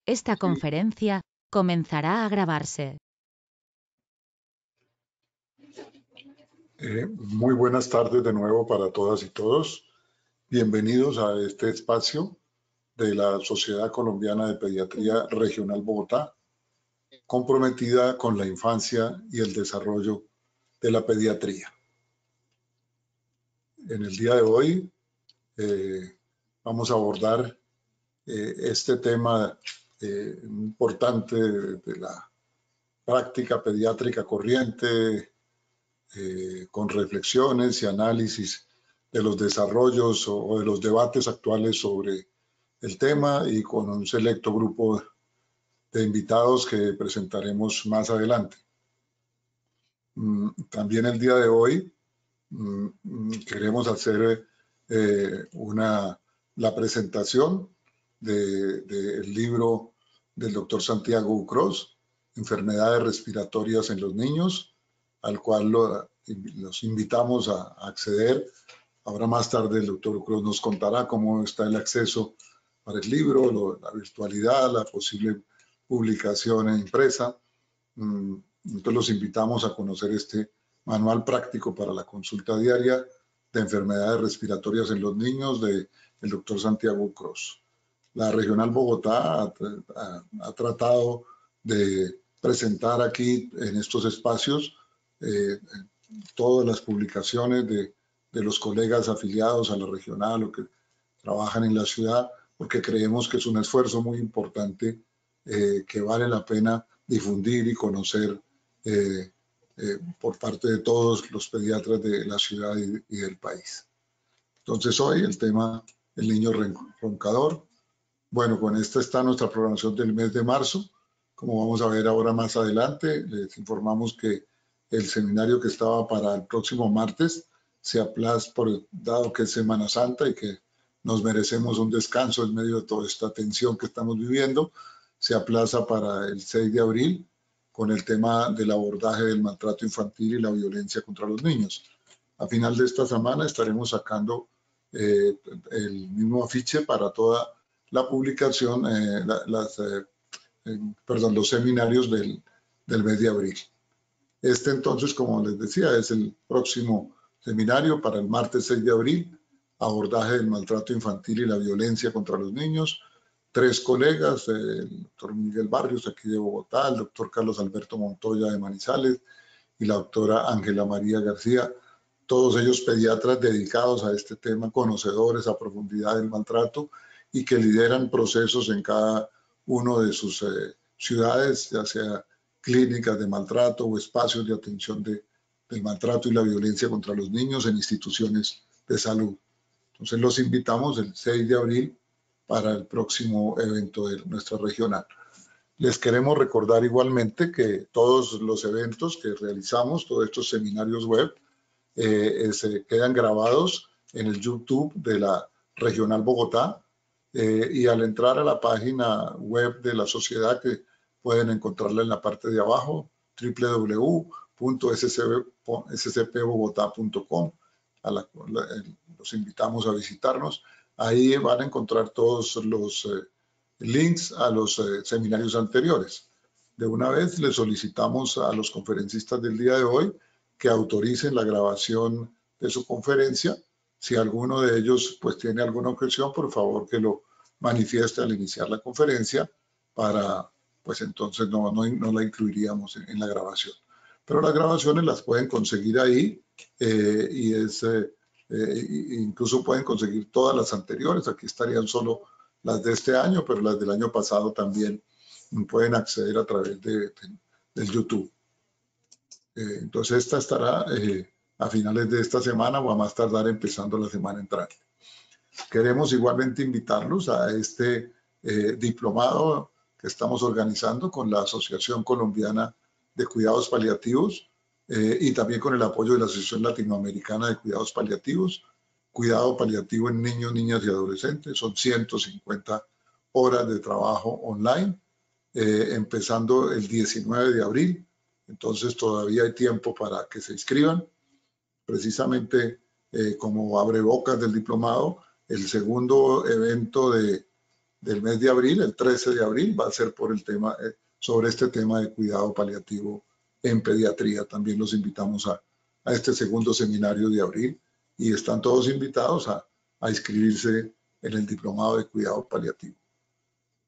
Esta conferencia comenzará a grabarse. Muy buenas tardes de nuevo para todas y todos. Bienvenidos a este espacio de la Sociedad Colombiana de Pediatría Regional Bogotá, comprometida con la infancia y el desarrollo de la pediatría. En el día de hoy vamos a abordar este tema importante de la práctica pediátrica corriente, con reflexiones y análisis de los desarrollos o de los debates actuales sobre el tema y con un selecto grupo de invitados que presentaremos más adelante. También el día de hoy queremos hacer la presentación del libro del doctor Santiago Ucros, Enfermedades respiratorias en los niños, al cual los invitamos a acceder. Ahora más tarde el doctor Ucros nos contará cómo está el acceso para el libro, la virtualidad, la posible publicación impresa. Entonces los invitamos a conocer este manual práctico para la consulta diaria de enfermedades respiratorias en los niños del doctor Santiago Ucros. La Regional Bogotá ha tratado de presentar aquí en estos espacios todas las publicaciones de los colegas afiliados a la regional o que trabajan en la ciudad, porque creemos que es un esfuerzo muy importante que vale la pena difundir y conocer por parte de todos los pediatras de la ciudad y del país. Entonces hoy el tema, el niño roncador. Bueno, con esta está nuestra programación del mes de marzo. Como vamos a ver ahora más adelante, les informamos que el seminario que estaba para el próximo martes se aplaza, dado que es Semana Santa y que nos merecemos un descanso en medio de toda esta tensión que estamos viviendo, se aplaza para el 6 de abril con el tema del abordaje del maltrato infantil y la violencia contra los niños. A final de esta semana estaremos sacando el mismo afiche para toda la publicación, los seminarios del mes de abril. Este entonces, como les decía, es el próximo seminario para el martes 6 de abril, abordaje del maltrato infantil y la violencia contra los niños. 3 colegas, el doctor Miguel Barrios aquí de Bogotá, el doctor Carlos Alberto Montoya de Manizales y la doctora Ángela María García, todos ellos pediatras dedicados a este tema, conocedores a profundidad del maltrato y que lideran procesos en cada uno de sus ciudades, ya sea clínicas de maltrato o espacios de atención del maltrato y la violencia contra los niños en instituciones de salud. Entonces los invitamos el 6 de abril para el próximo evento de nuestra regional. Les queremos recordar igualmente que todos los eventos que realizamos, todos estos seminarios web, se quedan grabados en el YouTube de la Regional Bogotá y al entrar a la página web de la sociedad, que pueden encontrarla en la parte de abajo, www.scpbogotá.com, los invitamos a visitarnos. Ahí van a encontrar todos los links a los seminarios anteriores. De una vez le solicitamos a los conferencistas del día de hoy que autoricen la grabación de su conferencia. Si alguno de ellos pues tiene alguna objeción, por favor que lo manifieste al iniciar la conferencia para, pues entonces no la incluiríamos en la grabación. Pero las grabaciones las pueden conseguir ahí incluso pueden conseguir todas las anteriores. Aquí estarían solo las de este año, pero las del año pasado también pueden acceder a través del YouTube. Entonces esta estará a finales de esta semana o a más tardar empezando la semana entrante. Queremos igualmente invitarlos a este diplomado que estamos organizando con la Asociación Colombiana de Cuidados Paliativos y también con el apoyo de la Asociación Latinoamericana de Cuidados Paliativos. Cuidado paliativo en niños, niñas y adolescentes. Son 150 horas de trabajo online, empezando el 19 de abril. Entonces todavía hay tiempo para que se inscriban. Precisamente como abrebocas del diplomado, el segundo evento de del mes de abril, el 13 de abril, va a ser por el tema, sobre este tema de cuidado paliativo en pediatría. También los invitamos a este segundo seminario de abril y están todos invitados a inscribirse en el diplomado de cuidado paliativo.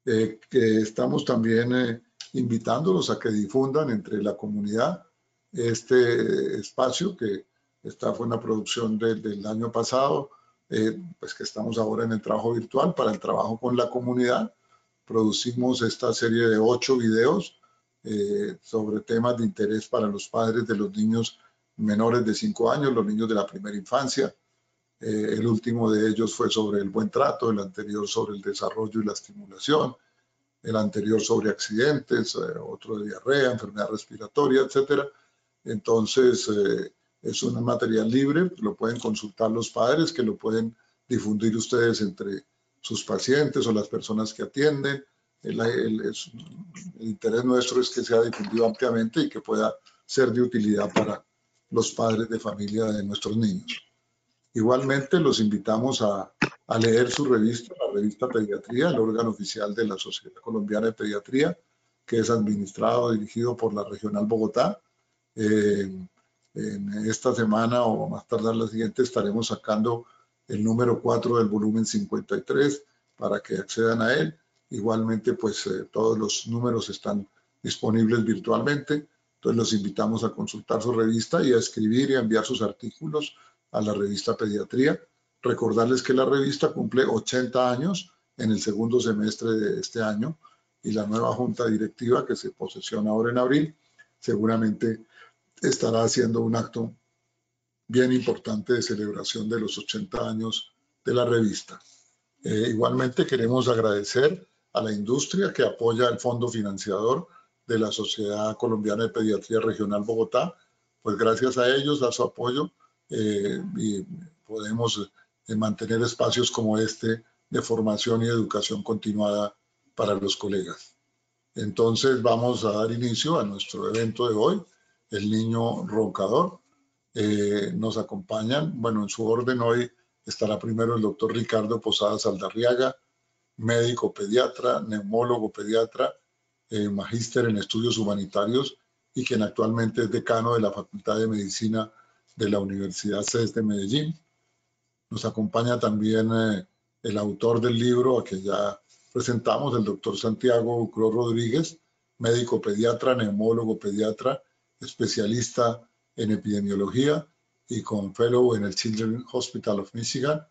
Que estamos también invitándolos a que difundan entre la comunidad este espacio que fue una producción del año pasado, pues que estamos ahora en el trabajo virtual para el trabajo con la comunidad. Producimos esta serie de 8 videos sobre temas de interés para los padres de los niños menores de 5 años, los niños de la primera infancia. El último de ellos fue sobre el buen trato, el anterior sobre el desarrollo y la estimulación, el anterior sobre accidentes, otro de diarrea, enfermedad respiratoria, etcétera. Entonces, es un material libre, lo pueden consultar los padres, que lo pueden difundir ustedes entre sus pacientes o las personas que atienden. El interés nuestro es que sea difundido ampliamente y que pueda ser de utilidad para los padres de familia de nuestros niños. Igualmente, los invitamos a leer su revista, la revista Pediatría, el órgano oficial de la Sociedad Colombiana de Pediatría, que es administrado, dirigido por la Regional Bogotá. En esta semana o más tardar la siguiente estaremos sacando el número 4 del volumen 53 para que accedan a él. Igualmente, pues todos los números están disponibles virtualmente. Entonces los invitamos a consultar su revista y a escribir y a enviar sus artículos a la revista Pediatría. Recordarles que la revista cumple 80 años en el segundo semestre de este año y la nueva junta directiva que se posesiona ahora en abril seguramente estará haciendo un acto bien importante de celebración de los 80 años de la revista. Igualmente queremos agradecer a la industria que apoya el fondo financiador de la Sociedad Colombiana de Pediatría Regional Bogotá, pues gracias a ellos, a su apoyo, y podemos mantener espacios como este de formación y educación continuada para los colegas. Entonces vamos a dar inicio a nuestro evento de hoy, el niño roncador. Nos acompañan, bueno, en su orden hoy estará primero el doctor Ricardo Posadas Aldarriaga, médico pediatra, neumólogo pediatra, magíster en estudios humanitarios y quien actualmente es decano de la Facultad de Medicina de la Universidad CES de Medellín. Nos acompaña también el autor del libro a que ya presentamos, el doctor Santiago Ucrós Rodríguez, médico pediatra, neumólogo pediatra, especialista en epidemiología y con fellow en el Children's Hospital of Michigan,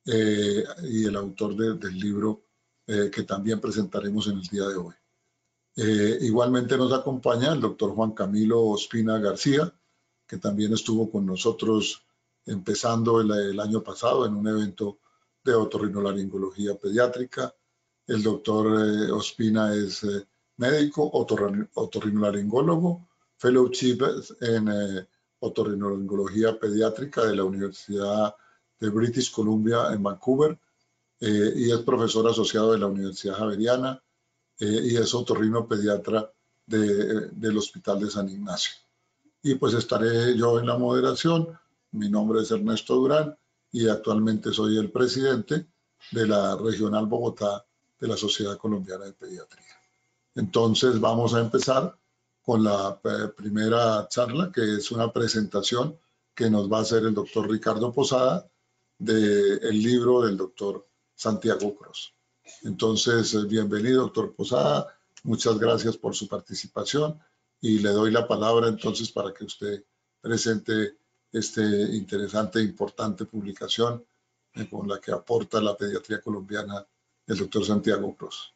y el autor del libro que también presentaremos en el día de hoy. Igualmente nos acompaña el doctor Juan Camilo Ospina García, que también estuvo con nosotros empezando el año pasado en un evento de otorrinolaringología pediátrica. El doctor Ospina es médico, otorrinolaringólogo, fellowship en otorrinolaringología pediátrica de la Universidad de British Columbia en Vancouver, y es profesor asociado de la Universidad Javeriana, y es otorrino pediatra del Hospital de San Ignacio. Y pues estaré yo en la moderación. Mi nombre es Ernesto Durán y actualmente soy el presidente de la Regional Bogotá de la Sociedad Colombiana de Pediatría. Entonces vamos a empezar con la primera charla, que es una presentación que nos va a hacer el doctor Ricardo Posada del libro del doctor Santiago Ucrós. Entonces, bienvenido, doctor Posada. Muchas gracias por su participación y le doy la palabra entonces para que usted presente esta interesante e importante publicación con la que aporta la pediatría colombiana el doctor Santiago Ucrós.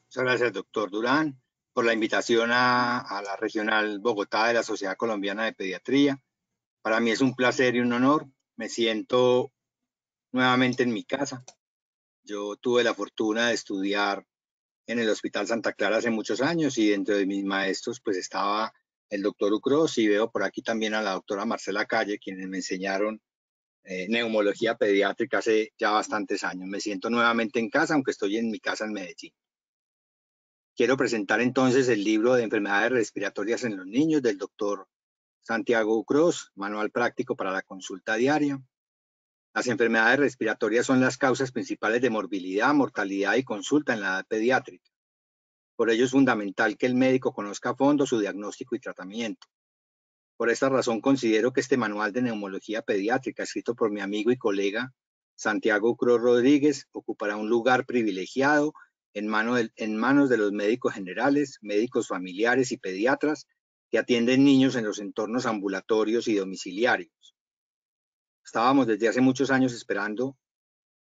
Muchas gracias, doctor Durán, por la invitación a la Regional Bogotá de la Sociedad Colombiana de Pediatría. Para mí es un placer y un honor. Me siento nuevamente en mi casa. Yo tuve la fortuna de estudiar en el Hospital Santa Clara hace muchos años y dentro de mis maestros pues estaba el doctor Ucrós y veo por aquí también a la doctora Marcela Calle, quienes me enseñaron neumología pediátrica hace ya bastantes años. Me siento nuevamente en casa, aunque estoy en mi casa en Medellín. Quiero presentar entonces el libro de enfermedades respiratorias en los niños del doctor Santiago Ucrós, manual práctico para la consulta diaria. Las enfermedades respiratorias son las causas principales de morbilidad, mortalidad y consulta en la edad pediátrica. Por ello es fundamental que el médico conozca a fondo su diagnóstico y tratamiento. Por esta razón considero que este manual de neumología pediátrica, escrito por mi amigo y colega Santiago Ucros Rodríguez, ocupará un lugar privilegiado en manos de los médicos generales, médicos familiares y pediatras que atienden niños en los entornos ambulatorios y domiciliarios. Estábamos desde hace muchos años esperando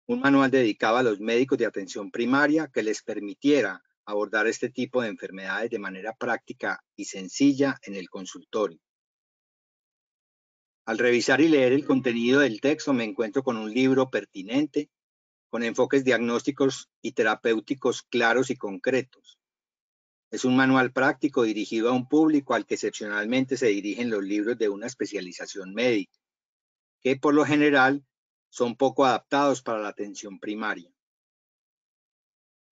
un manual dedicado a los médicos de atención primaria que les permitiera abordar este tipo de enfermedades de manera práctica y sencilla en el consultorio. Al revisar y leer el contenido del texto me encuentro con un libro pertinente, con enfoques diagnósticos y terapéuticos claros y concretos. Es un manual práctico dirigido a un público al que excepcionalmente se dirigen los libros de una especialización médica, que por lo general son poco adaptados para la atención primaria.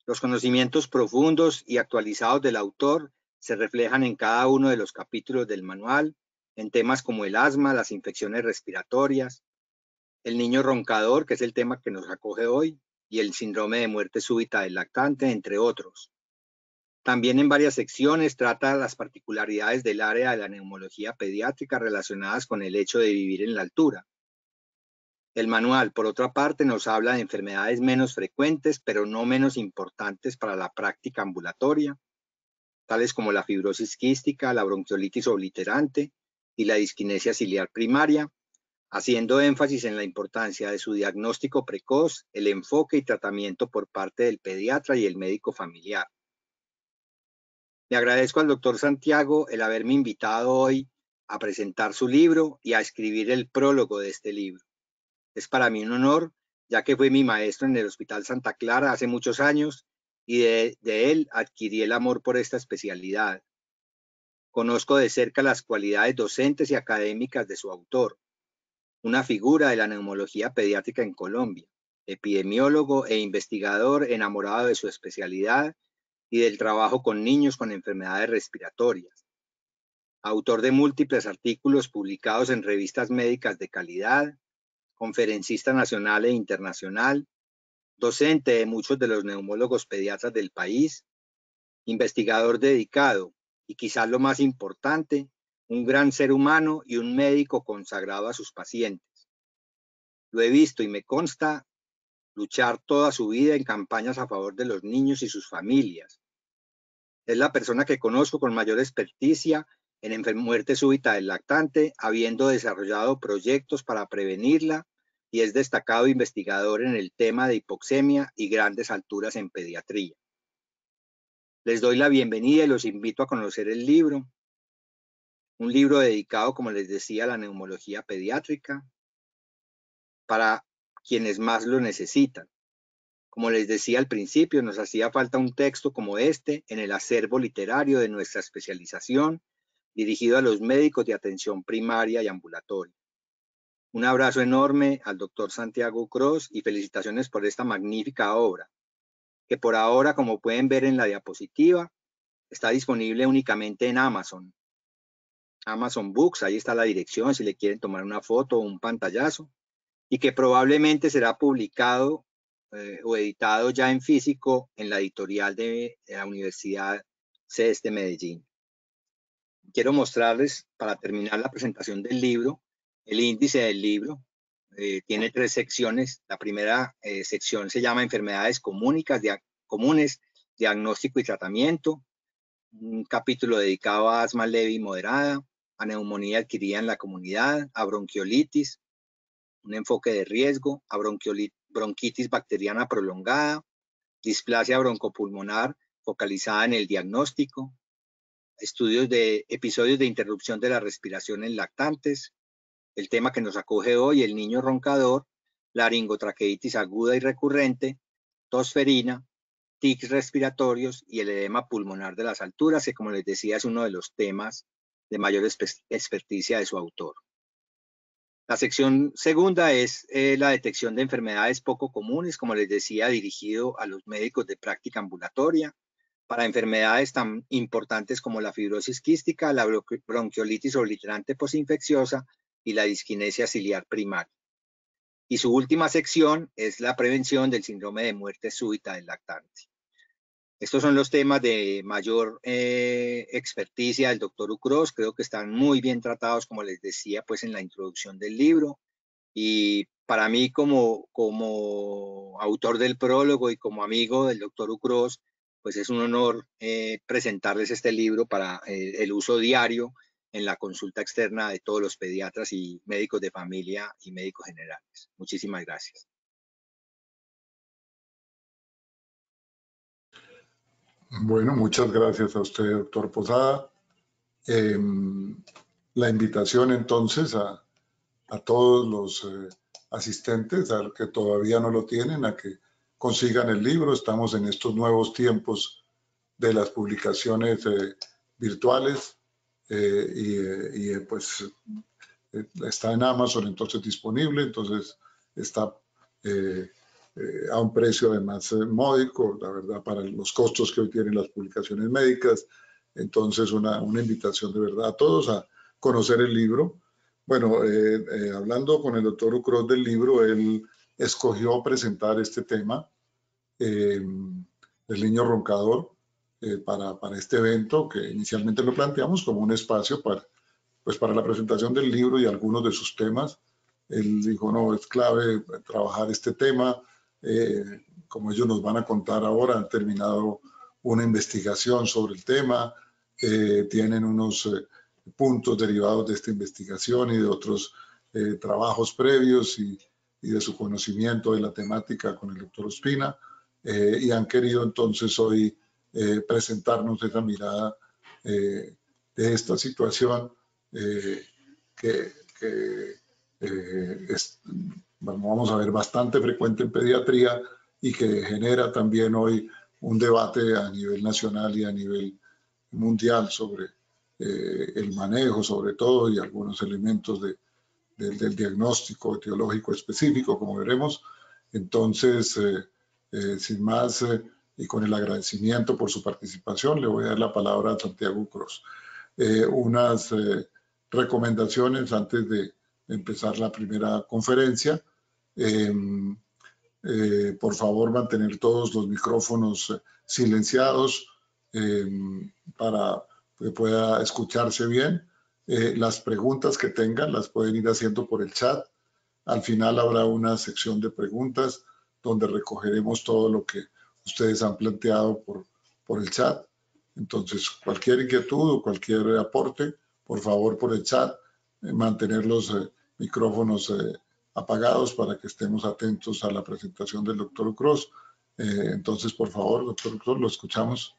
Los conocimientos profundos y actualizados del autor se reflejan en cada uno de los capítulos del manual, en temas como el asma, las infecciones respiratorias, el niño roncador, que es el tema que nos acoge hoy, y el síndrome de muerte súbita del lactante, entre otros. También en varias secciones trata las particularidades del área de la neumología pediátrica relacionadas con el hecho de vivir en la altura. El manual, por otra parte, nos habla de enfermedades menos frecuentes, pero no menos importantes para la práctica ambulatoria, tales como la fibrosis quística, la bronquiolitis obliterante y la disquinesia ciliar primaria, haciendo énfasis en la importancia de su diagnóstico precoz, el enfoque y tratamiento por parte del pediatra y el médico familiar. Le agradezco al doctor Santiago el haberme invitado hoy a presentar su libro y a escribir el prólogo de este libro. Es para mí un honor, ya que fue mi maestro en el Hospital Santa Clara hace muchos años y de él adquirí el amor por esta especialidad. Conozco de cerca las cualidades docentes y académicas de su autor, una figura de la neumología pediátrica en Colombia, epidemiólogo e investigador enamorado de su especialidad y del trabajo con niños con enfermedades respiratorias. Autor de múltiples artículos publicados en revistas médicas de calidad, conferencista nacional e internacional, docente de muchos de los neumólogos pediatras del país, investigador dedicado y quizás lo más importante, un gran ser humano y un médico consagrado a sus pacientes. Lo he visto y me consta luchar toda su vida en campañas a favor de los niños y sus familias. Es la persona que conozco con mayor experticia en muerte súbita del lactante, habiendo desarrollado proyectos para prevenirla, y es destacado investigador en el tema de hipoxemia y grandes alturas en pediatría. Les doy la bienvenida y los invito a conocer el libro. Un libro dedicado, como les decía, a la neumología pediátrica, para quienes más lo necesitan. Como les decía al principio, nos hacía falta un texto como este en el acervo literario de nuestra especialización, dirigido a los médicos de atención primaria y ambulatoria. Un abrazo enorme al doctor Santiago Ucros y felicitaciones por esta magnífica obra, que por ahora, como pueden ver en la diapositiva, está disponible únicamente en Amazon. Amazon Books, ahí está la dirección si le quieren tomar una foto o un pantallazo, y que probablemente será publicado o editado ya en físico en la editorial de la Universidad CES de Medellín. Quiero mostrarles, para terminar la presentación del libro, el índice del libro. Tiene 3 secciones. La primera sección se llama Enfermedades comunes, diagnóstico y tratamiento. Un capítulo dedicado a asma leve y moderada, a neumonía adquirida en la comunidad, a bronquiolitis, un enfoque de riesgo, a bronquitis bacteriana prolongada, displasia broncopulmonar focalizada en el diagnóstico, episodios de interrupción de la respiración en lactantes, el tema que nos acoge hoy, el niño roncador, laringotraqueitis aguda y recurrente, tosferina, tics respiratorios y el edema pulmonar de las alturas, que como les decía es uno de los temas de mayor experticia de su autor. La sección segunda es la detección de enfermedades poco comunes, como les decía, dirigido a los médicos de práctica ambulatoria, para enfermedades tan importantes como la fibrosis quística, la bronquiolitis obliterante posinfecciosa y la disquinesia ciliar primaria. Y su última sección es la prevención del síndrome de muerte súbita del lactante. Estos son los temas de mayor experticia del doctor Ucros. Creo que están muy bien tratados, como les decía, pues en la introducción del libro. Y para mí, como autor del prólogo y como amigo del doctor Ucros, pues es un honor presentarles este libro para el uso diario en la consulta externa de todos los pediatras y médicos de familia y médicos generales. Muchísimas gracias. Bueno, muchas gracias a usted, doctor Posada. La invitación entonces a todos los asistentes, a los que todavía no lo tienen, a que consigan el libro. Estamos en estos nuevos tiempos de las publicaciones virtuales pues está en Amazon entonces disponible, entonces está a un precio además módico, la verdad, para los costos que hoy tienen las publicaciones médicas. Entonces una invitación de verdad a todos a conocer el libro. Bueno, hablando con el doctor Ucros del libro, él escogió presentar este tema del niño roncador para este evento, que inicialmente lo planteamos como un espacio para la presentación del libro y algunos de sus temas. Él dijo, no, es clave trabajar este tema. Como ellos nos van a contar ahora, han terminado una investigación sobre el tema, tienen unos puntos derivados de esta investigación y de otros trabajos previos y de su conocimiento de la temática con el doctor Ospina, y han querido entonces hoy presentarnos esa mirada de esta situación que vamos a ver, bastante frecuente en pediatría y que genera también hoy un debate a nivel nacional y a nivel mundial sobre el manejo, sobre todo, y algunos elementos del diagnóstico etiológico específico, como veremos. Entonces, sin más, y con el agradecimiento por su participación, le voy a dar la palabra a Santiago Ucros. Unas recomendaciones antes de empezar la primera conferencia. Por favor, mantener todos los micrófonos silenciados para que pueda escucharse bien. Las preguntas que tengan las pueden ir haciendo por el chat. Al final habrá una sección de preguntas donde recogeremos todo lo que ustedes han planteado por el chat. Entonces, cualquier inquietud o cualquier aporte, por favor, por el chat, mantener los micrófonos apagados para que estemos atentos a la presentación del doctor Ucros. Entonces, por favor, doctor Ucros, lo escuchamos.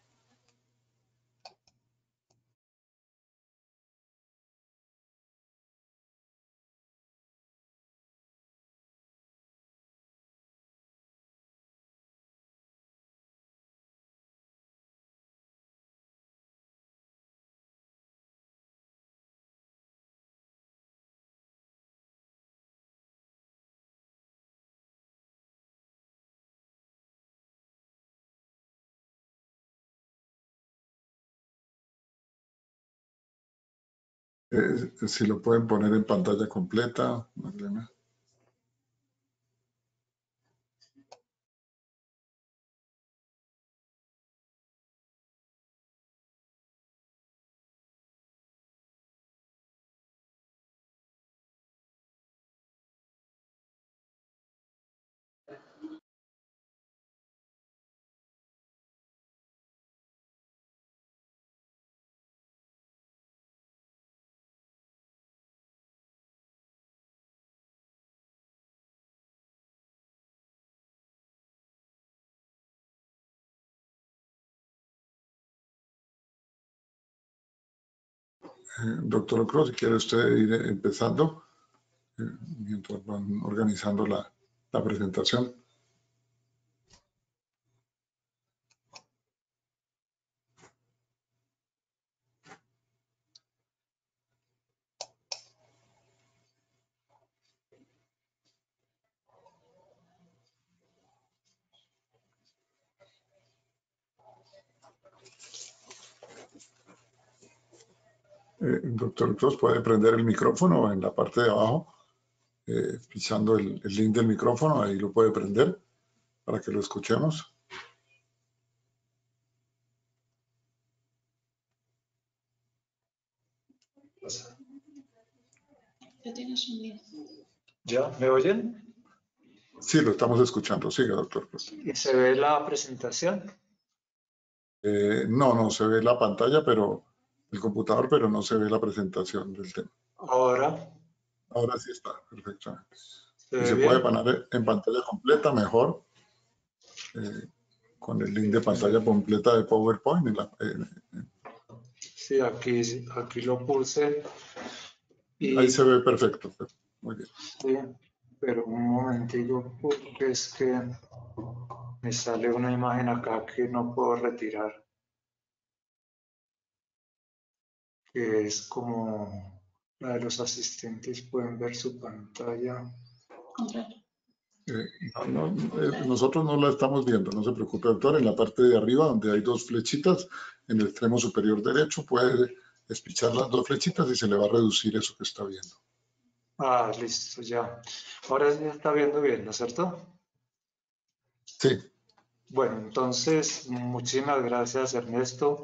Si lo pueden poner en pantalla completa, Magdalena. Doctor Ucros, si quiere usted ir empezando mientras van organizando la presentación. Doctor Ucros, ¿puede prender el micrófono en la parte de abajo? pisando el link del micrófono, ahí lo puede prender para que lo escuchemos. Ya tienes un link. ¿Ya? ¿Me oyen? Sí, lo estamos escuchando. Siga, doctor. ¿Y se ve la presentación? No se ve la pantalla, pero el computador, pero no se ve la presentación del tema. Ahora sí está, perfectamente. Si se puede poner en pantalla completa, mejor. Con el link de pantalla completa de PowerPoint. Sí, aquí lo puse. Y, ahí se ve perfecto. Muy bien. Sí, pero un momentito, porque es que me sale una imagen acá que no puedo retirar. Que es como la de los asistentes pueden ver su pantalla. Nosotros no la estamos viendo, no se preocupe, doctor. En la parte de arriba, donde hay dos flechitas, en el extremo superior derecho, puede espichar las dos flechitas y se le va a reducir eso que está viendo. Ah, listo, ya. Ahora sí está viendo bien, ¿no es cierto? Sí. Bueno, entonces, muchísimas gracias, Ernesto.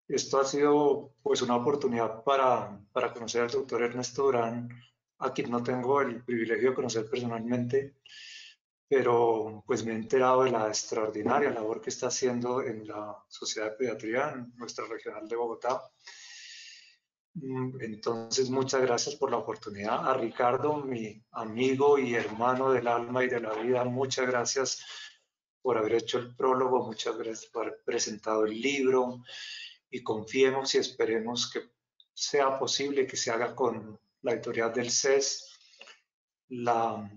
Esto ha sido pues una oportunidad para conocer al doctor Ernesto Durán, a quien no tengo el privilegio de conocer personalmente, pero pues me he enterado de la extraordinaria labor que está haciendo en la Sociedad de Pediatría, en nuestra regional de Bogotá. Entonces, muchas gracias por la oportunidad. A Ricardo, mi amigo y hermano del alma y de la vida, muchas gracias por haber hecho el prólogo, muchas gracias por haber presentado el libro, y confiemos y esperemos que sea posible que se haga con la editorial del CES, la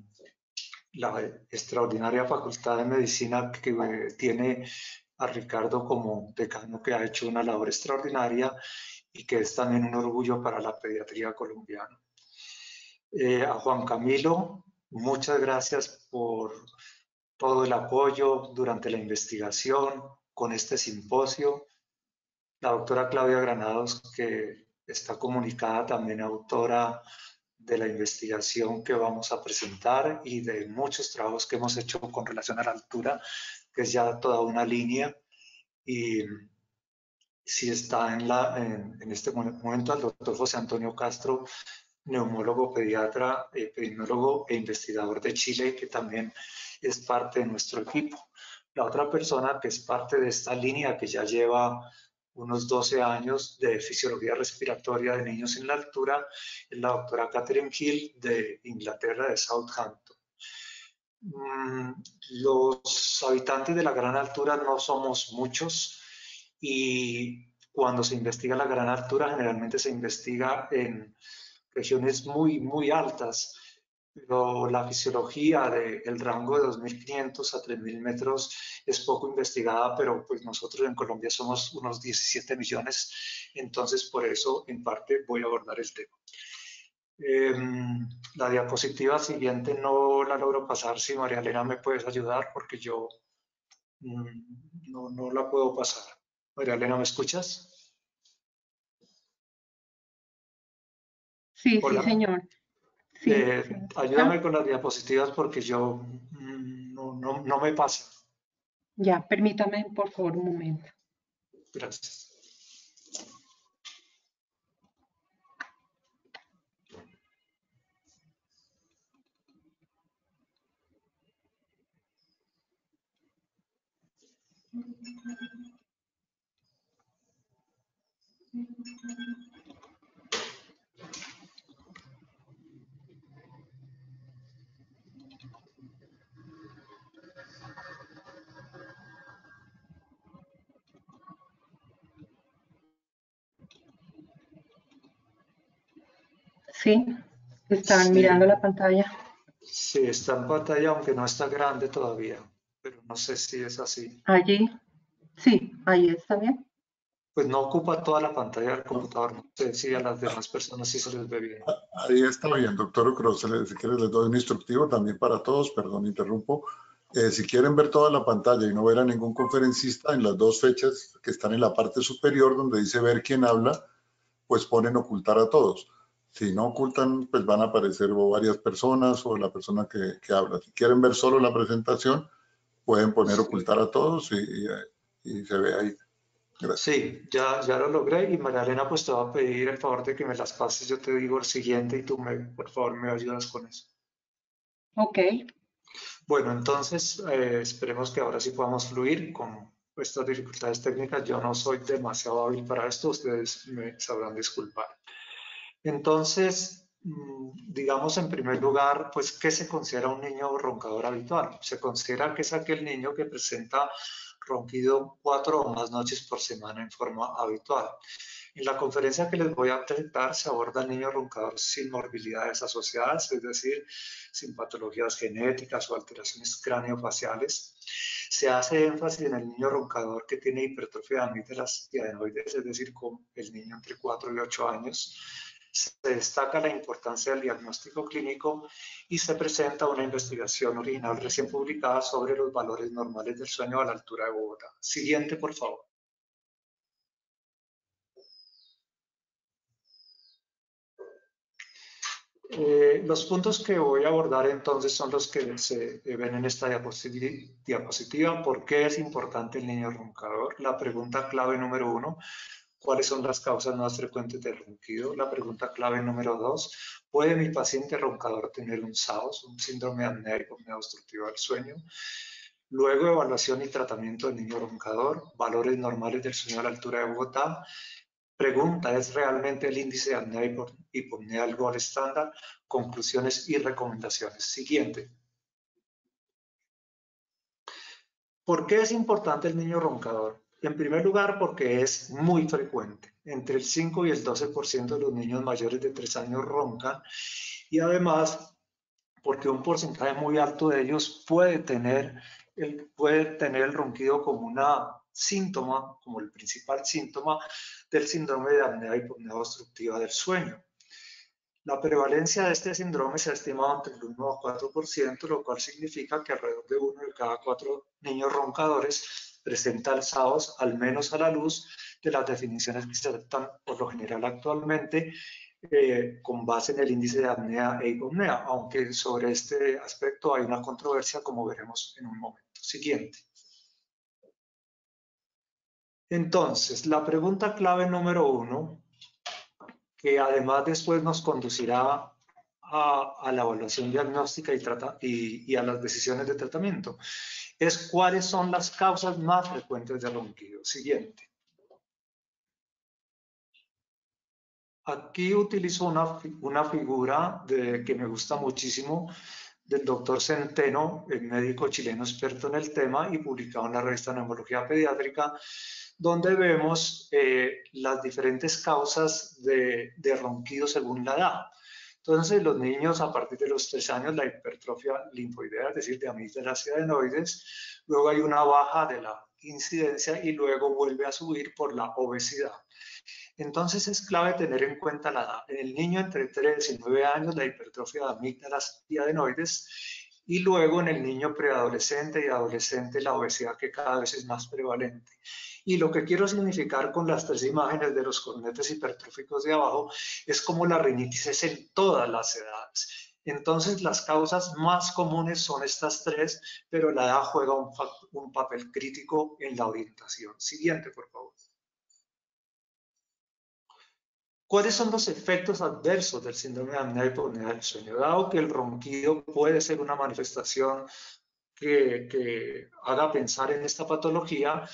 extraordinaria Facultad de Medicina que tiene a Ricardo como decano, que ha hecho una labor extraordinaria y que es también un orgullo para la pediatría colombiana. A Juan Camilo, muchas gracias por todo el apoyo durante la investigación con este simposio. La doctora Claudia Granados, que está comunicada también autora de la investigación que vamos a presentar y de muchos trabajos que hemos hecho con relación a la altura, que es ya toda una línea. Y sí está en este momento el doctor José Antonio Castro, neumólogo pediatra, epidemiólogo e investigador de Chile, que también es parte de nuestro equipo. La otra persona que es parte de esta línea, que ya lleva unos 12 años de fisiología respiratoria de niños en la altura, es la doctora Catherine Hill de Inglaterra, de Southampton. Los habitantes de la gran altura no somos muchos, y cuando se investiga la gran altura generalmente se investiga en regiones muy altas, pero la fisiología del rango de 2.500 a 3.000 metros es poco investigada, pero pues nosotros en Colombia somos unos 17 millones, entonces por eso en parte voy a abordar el tema. La diapositiva siguiente no la logro pasar. Si María Elena me puedes ayudar, porque yo no la puedo pasar. María Elena, ¿me escuchas? Sí, Hola. sí, señor. Sí, sí. Ayúdame con las diapositivas porque yo no me pasa. Ya, permítame por favor un momento. Gracias. Sí, están Sí. mirando la pantalla. Sí, está en pantalla, aunque no está grande todavía, pero no sé si es así. Allí, sí, ahí está bien. Pues no ocupa toda la pantalla del computador, no sé si a las demás personas sí se les ve bien. Ahí está bien, doctor Cross. Si quieres les doy un instructivo también para todos, perdón, interrumpo. Si quieren ver toda la pantalla y no ver a ningún conferencista, en las dos fechas que están en la parte superior donde dice ver quién habla, pues ponen ocultar a todos. Si no ocultan, pues van a aparecer o varias personas o la persona que habla. Si quieren ver solo la presentación, pueden poner ocultar a todos y se ve ahí. Gracias. Sí, ya lo logré y María Elena, pues te voy a pedir el favor de que me las pases. Yo te digo el siguiente y tú, por favor, me ayudas con eso. Ok, Bueno, entonces esperemos que ahora sí podamos fluir con estas dificultades técnicas. Yo no soy demasiado hábil para esto, ustedes me sabrán disculpar. Entonces, digamos en primer lugar, pues, ¿qué se considera un niño roncador habitual? Se considera que es aquel niño que presenta ronquido 4 o más noches por semana en forma habitual. En la conferencia que les voy a presentar se aborda el niño roncador sin morbilidades asociadas, es decir, sin patologías genéticas o alteraciones craneofaciales. Se hace énfasis en el niño roncador que tiene hipertrofia de amígdalas y adenoides, es decir, con el niño entre 4 y 8 años. Se destaca la importancia del diagnóstico clínico y se presenta una investigación original recién publicada sobre los valores normales del sueño a la altura de Bogotá. Siguiente, por favor. Los puntos que voy a abordar entonces son los que se ven en esta diapositiva. ¿Por qué es importante el niño roncador? La pregunta clave número 1. ¿Cuáles son las causas más frecuentes de ronquido? La pregunta clave número 2. ¿Puede mi paciente roncador tener un SAOS, un síndrome de apnea y hipopnea obstructiva del sueño? Luego, evaluación y tratamiento del niño roncador, valores normales del sueño a la altura de Bogotá. Pregunta, ¿es realmente el índice de apnea y hipopnea el gol estándar? Conclusiones y recomendaciones. Siguiente. ¿Por qué es importante el niño roncador? En primer lugar, porque es muy frecuente. Entre el 5 y el 12% de los niños mayores de 3 años roncan y además porque un porcentaje muy alto de ellos puede tener el ronquido como una síntoma, como el principal síntoma del síndrome de apnea hipopnea obstructiva del sueño. La prevalencia de este síndrome se ha estimado entre el 1 a 4%, lo cual significa que alrededor de 1 de cada 4 niños roncadores presenta alzados, al menos a la luz de las definiciones que se adoptan por lo general actualmente, con base en el índice de apnea e hipopnea, aunque sobre este aspecto hay una controversia, como veremos en un momento. Siguiente. Entonces, la pregunta clave número 1, que además después nos conducirá a la evaluación diagnóstica y a las decisiones de tratamiento, es cuáles son las causas más frecuentes de ronquido. Siguiente. Aquí utilizo una figura que me gusta muchísimo del doctor Centeno, el médico chileno experto en el tema y publicado en la revista Neumología Pediátrica, donde vemos las diferentes causas de ronquido según la edad. Entonces, los niños a partir de los 3 años, la hipertrofia linfoidea, es decir, de amígdalas y adenoides, luego hay una baja de la incidencia y luego vuelve a subir por la obesidad. Entonces es clave tener en cuenta la edad. En el niño entre 3 y 9 años, la hipertrofia de amígdalas y adenoides, y luego en el niño preadolescente y adolescente, la obesidad que cada vez es más prevalente. Y lo que quiero significar con las 3 imágenes de los cornetes hipertróficos de abajo es como la rinitis es en todas las edades. Entonces las causas más comunes son estas 3, pero la edad juega un papel crítico en la orientación. Siguiente, por favor. ¿Cuáles son los efectos adversos del síndrome de apnea y hipopnea del sueño? Dado que el ronquido puede ser una manifestación que haga pensar en esta patología,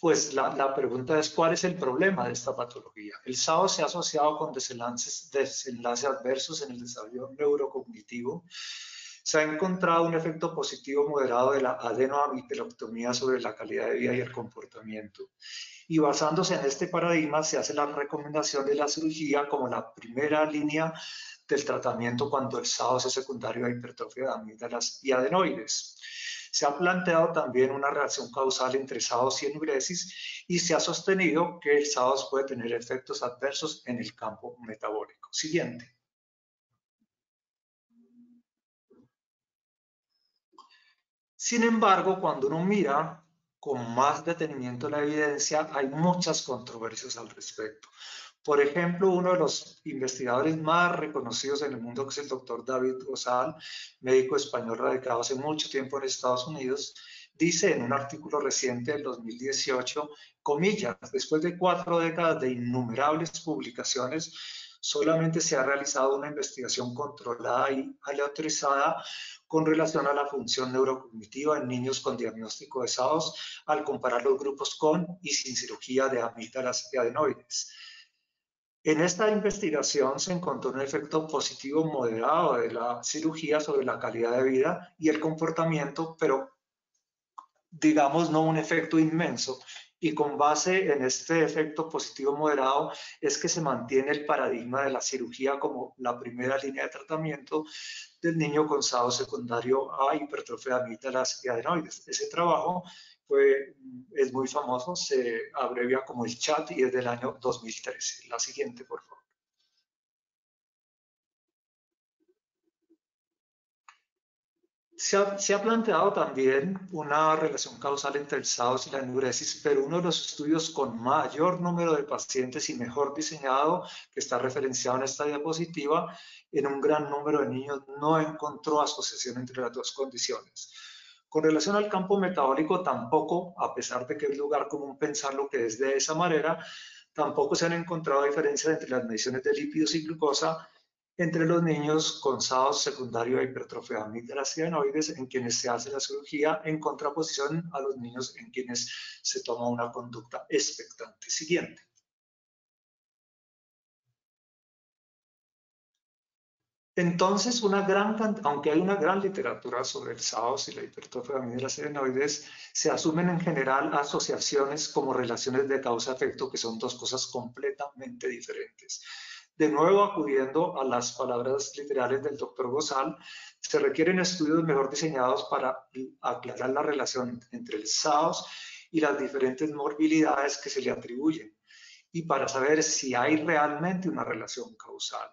pues la pregunta es, ¿cuál es el problema de esta patología? El SAOS se ha asociado con desenlaces adversos en el desarrollo neurocognitivo. Se ha encontrado un efecto positivo moderado de la adenoamigdaloptomía sobre la calidad de vida y el comportamiento. Y basándose en este paradigma se hace la recomendación de la cirugía como la primera línea del tratamiento cuando el SAOS es secundario a hipertrofia de amígdalas y adenoides. Se ha planteado también una relación causal entre SAOS y enuresis y se ha sostenido que el SAOS puede tener efectos adversos en el campo metabólico. Siguiente. Sin embargo, cuando uno mira con más detenimiento la evidencia, hay muchas controversias al respecto. Por ejemplo, uno de los investigadores más reconocidos en el mundo, que es el doctor David Gozal, médico español radicado hace mucho tiempo en Estados Unidos, dice en un artículo reciente del 2018, comillas, después de 4 décadas de innumerables publicaciones, solamente se ha realizado una investigación controlada y aleatorizada con relación a la función neurocognitiva en niños con diagnóstico de SAOS al comparar los grupos con y sin cirugía de amígdalas y adenoides. En esta investigación se encontró un efecto positivo moderado de la cirugía sobre la calidad de vida y el comportamiento, pero digamos no un efecto inmenso. Y con base en este efecto positivo moderado es que se mantiene el paradigma de la cirugía como la primera línea de tratamiento del niño con SAO secundario a hipertrofia de amígdalas y adenoides. Ese trabajo es muy famoso, se abrevia como el CHAT y es del año 2013. La siguiente, por favor. Se ha planteado también una relación causal entre el SAOS y la enuresis, pero uno de los estudios con mayor número de pacientes y mejor diseñado, que está referenciado en esta diapositiva, en un gran número de niños no encontró asociación entre las dos condiciones. Con relación al campo metabólico tampoco, a pesar de que es lugar común pensarlo que es de esa manera, tampoco se han encontrado diferencias entre las mediciones de lípidos y glucosa entre los niños con SAOS secundario a hipertrofia de amígdalas y adenoides en quienes se hace la cirugía en contraposición a los niños en quienes se toma una conducta expectante. Siguiente. Entonces, aunque hay una gran literatura sobre el SAOS y la hipertrofia de amígdalas y adenoides, se asumen en general asociaciones como relaciones de causa-efecto, que son dos cosas completamente diferentes. De nuevo, acudiendo a las palabras literales del doctor Gozal, se requieren estudios mejor diseñados para aclarar la relación entre el SAOS y las diferentes morbilidades que se le atribuyen y para saber si hay realmente una relación causal.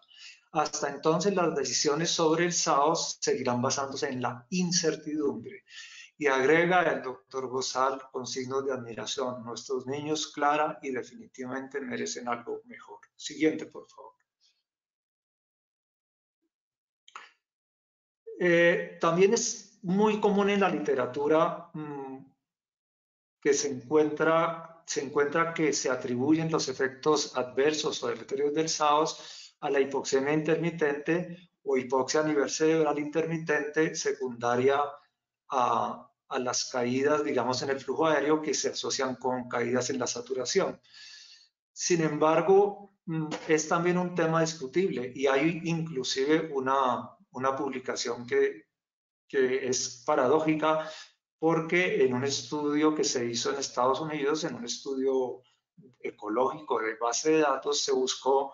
Hasta entonces, las decisiones sobre el SAOS seguirán basándose en la incertidumbre. Y agrega el doctor Gozal con signos de admiración, nuestros niños clara y definitivamente merecen algo mejor. Siguiente, por favor. También es muy común en la literatura que se encuentra que se atribuyen los efectos adversos o deleterios del SAOS a la hipoxemia intermitente o hipoxia a nivel cerebral intermitente secundaria a las caídas, digamos, en el flujo aéreo que se asocian con caídas en la saturación. Sin embargo, es también un tema discutible y hay inclusive una publicación que es paradójica porque en un estudio que se hizo en Estados Unidos, en un estudio ecológico de base de datos, se buscó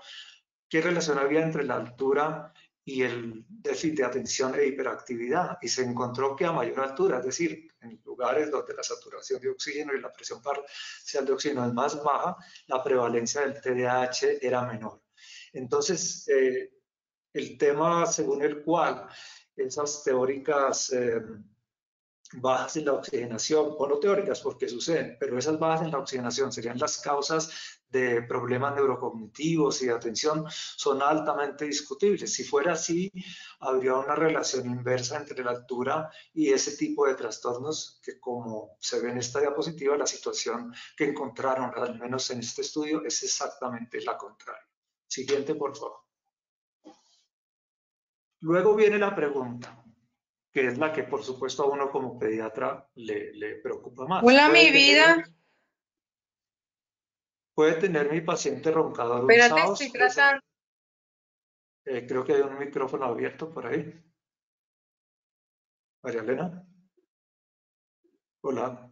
qué relación había entre la altura y el déficit de atención e hiperactividad y se encontró que a mayor altura, es decir, en lugares donde la saturación de oxígeno y la presión parcial de oxígeno es más baja, la prevalencia del TDAH era menor. Entonces, el tema según el cual esas teóricas bajas en la oxigenación, o no teóricas porque suceden, pero esas bajas en la oxigenación serían las causas de problemas neurocognitivos y de atención, son altamente discutibles. Si fuera así, habría una relación inversa entre la altura y ese tipo de trastornos que, como se ve en esta diapositiva, la situación que encontraron, al menos en este estudio, es exactamente la contraria. Siguiente, por favor. Luego viene la pregunta, que es la que por supuesto a uno como pediatra le preocupa más. Hola, mi vida. ¿Puede tener mi paciente roncador un Espérate, SAOS? estoy tratando. Creo que hay un micrófono abierto por ahí. María Elena. Hola.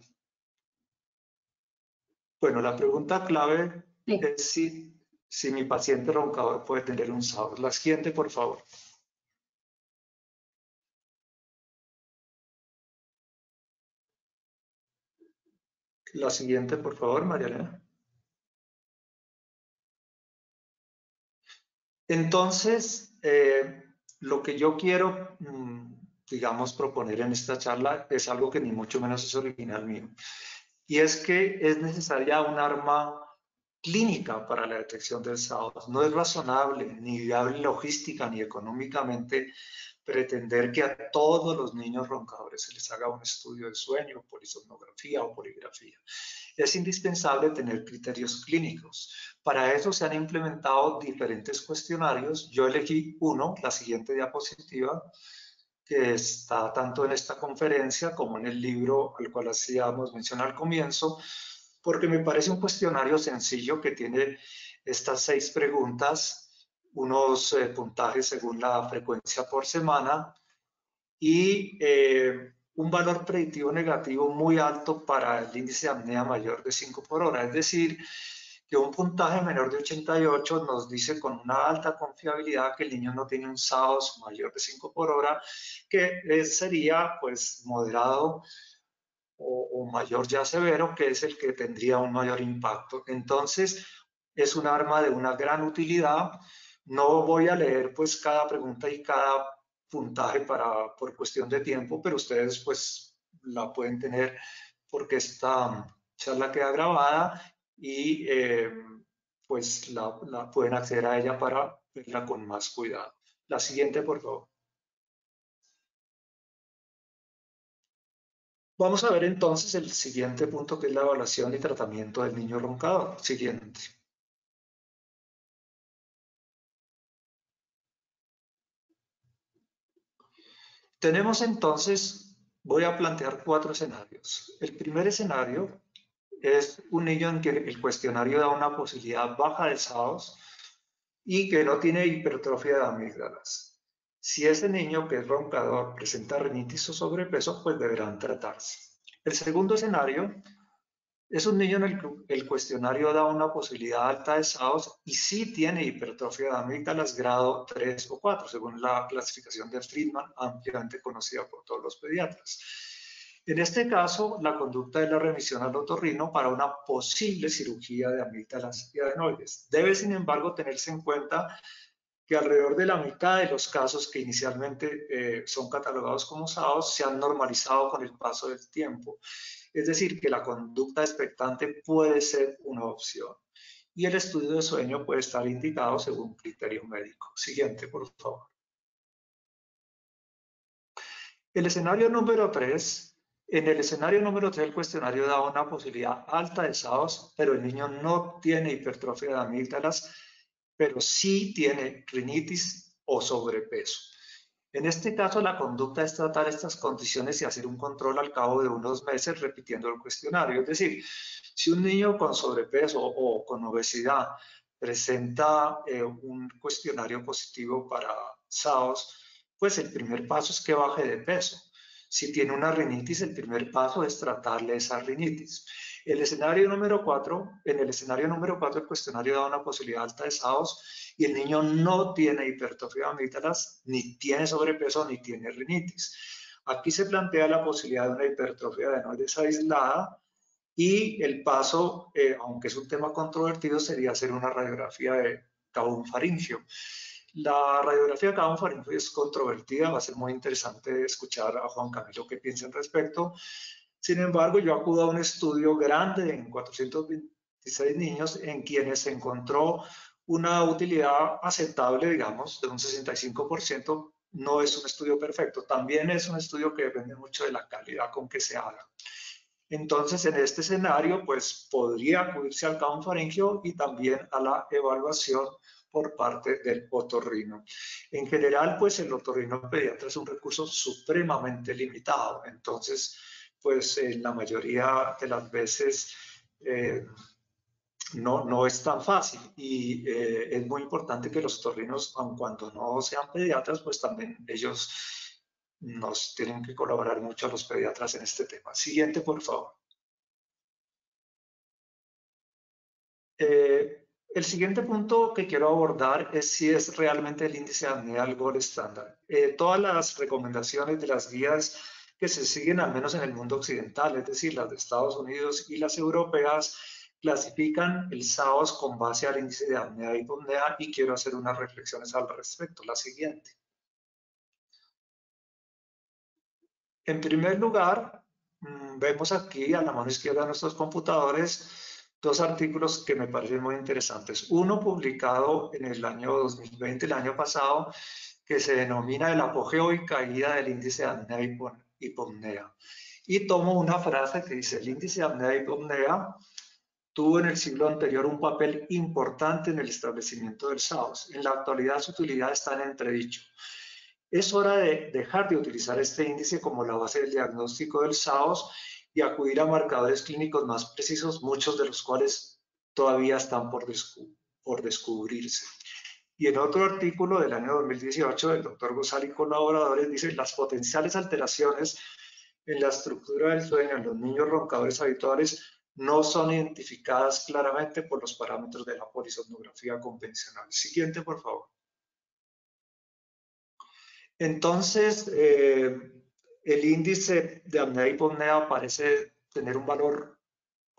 Bueno, la pregunta clave es si mi paciente roncador puede tener un SAOS. La siguiente, por favor. La siguiente, por favor, María Elena. Entonces, lo que yo quiero, digamos, proponer en esta charla es algo que ni mucho menos es original mío. Y es que es necesaria un arma clínica para la detección del SAOS. No es razonable, ni viable logística ni económicamente pretender que a todos los niños roncadores se les haga un estudio de sueño, polisomnografía o poligrafía. Es indispensable tener criterios clínicos. Para eso se han implementado diferentes cuestionarios. Yo elegí uno, la siguiente diapositiva, que está tanto en esta conferencia como en el libro al cual hacíamos mención al comienzo, porque me parece un cuestionario sencillo que tiene estas 6 preguntas, unos puntajes según la frecuencia por semana y un valor predictivo negativo muy alto para el índice de apnea mayor de 5 por hora. Es decir, que un puntaje menor de 88 nos dice con una alta confiabilidad que el niño no tiene un SAOS mayor de 5 por hora, que sería pues moderado o mayor ya severo, que es el que tendría un mayor impacto. Entonces, es un arma de una gran utilidad. No voy a leer pues cada pregunta y cada puntaje por cuestión de tiempo, pero ustedes pues la pueden tener porque esta charla queda grabada y pues la pueden acceder a ella para verla con más cuidado. La siguiente, por favor. Vamos a ver entonces el siguiente punto, que es la evaluación y tratamiento del niño roncador. Siguiente. Tenemos entonces, voy a plantear 4 escenarios. El primer escenario es un niño en que el cuestionario da una posibilidad baja de SAOS y que no tiene hipertrofia de amígdalas. Si ese niño que es roncador presenta rinitis o sobrepeso, pues deberán tratarse. El segundo escenario es un niño en el que el cuestionario da una posibilidad alta de SAOS y sí tiene hipertrofia de amígdalas grado 3 o 4, según la clasificación de Friedman, ampliamente conocida por todos los pediatras. En este caso, la conducta es la remisión al otorrino para una posible cirugía de amígdalas y adenoides. Debe, sin embargo, tenerse en cuenta que alrededor de la mitad de los casos que inicialmente son catalogados como SAOS se han normalizado con el paso del tiempo. Es decir, que la conducta expectante puede ser una opción y el estudio de sueño puede estar indicado según criterio médico. Siguiente, por favor. El escenario número 3. En el escenario número 3 el cuestionario da una posibilidad alta de SAOS, pero el niño no tiene hipertrofia de amígdalas, pero sí tiene rinitis o sobrepeso. En este caso, la conducta es tratar estas condiciones y hacer un control al cabo de unos meses repitiendo el cuestionario. Es decir, si un niño con sobrepeso o con obesidad presenta un cuestionario positivo para SAOS, pues el primer paso es que baje de peso. Si tiene una rinitis, el primer paso es tratarle esa rinitis. En el escenario número 4 el cuestionario da una posibilidad alta de SAOS y el niño no tiene hipertrofia de amígdalas, ni tiene sobrepeso, ni tiene rinitis. Aquí se plantea la posibilidad de una hipertrofia de adenoides aislada y el paso, aunque es un tema controvertido, sería hacer una radiografía de cabo faríngeo. La radiografía de cabo faríngeo es controvertida, va a ser muy interesante escuchar a Juan Camilo qué piensa al respecto. Sin embargo, yo acudo a un estudio grande en 426 niños en quienes se encontró una utilidad aceptable, digamos, de un 65%. No es un estudio perfecto, también es un estudio que depende mucho de la calidad con que se haga. Entonces, en este escenario, pues podría acudirse al cabo faríngeo y también a la evaluación por parte del otorrino. En general, pues el otorrino pediatra es un recurso supremamente limitado, entonces, pues en la mayoría de las veces no es tan fácil y es muy importante que los otorrinos, aun cuando no sean pediatras, pues también ellos nos tienen que colaborar mucho a los pediatras en este tema. Siguiente, por favor. El siguiente punto que quiero abordar es si es realmente el índice de apnea el gold estándar. Todas las recomendaciones de las guías que se siguen, al menos en el mundo occidental, es decir, las de Estados Unidos y las europeas, clasifican el SAOS con base al índice de apnea y hipopnea y quiero hacer unas reflexiones al respecto. La siguiente. En primer lugar, vemos aquí a la mano izquierda de nuestros computadores dos artículos que me parecen muy interesantes. Uno publicado en el año 2020, el año pasado, que se denomina el apogeo y caída del índice de apnea y hipopnea. Y tomo una frase que dice: el índice de apnea y hipopnea tuvo en el siglo anterior un papel importante en el establecimiento del SAOS. En la actualidad su utilidad está en entredicho. Es hora de dejar de utilizar este índice como la base del diagnóstico del SAOS y acudir a marcadores clínicos más precisos, muchos de los cuales todavía están por descubrirse. Y en otro artículo del año 2018 del doctor Gosal y colaboradores dice: las potenciales alteraciones en la estructura del sueño en los niños roncadores habituales no son identificadas claramente por los parámetros de la polisomnografía convencional. Siguiente, por favor. Entonces, el índice de apnea y hipopnea parece tener un valor,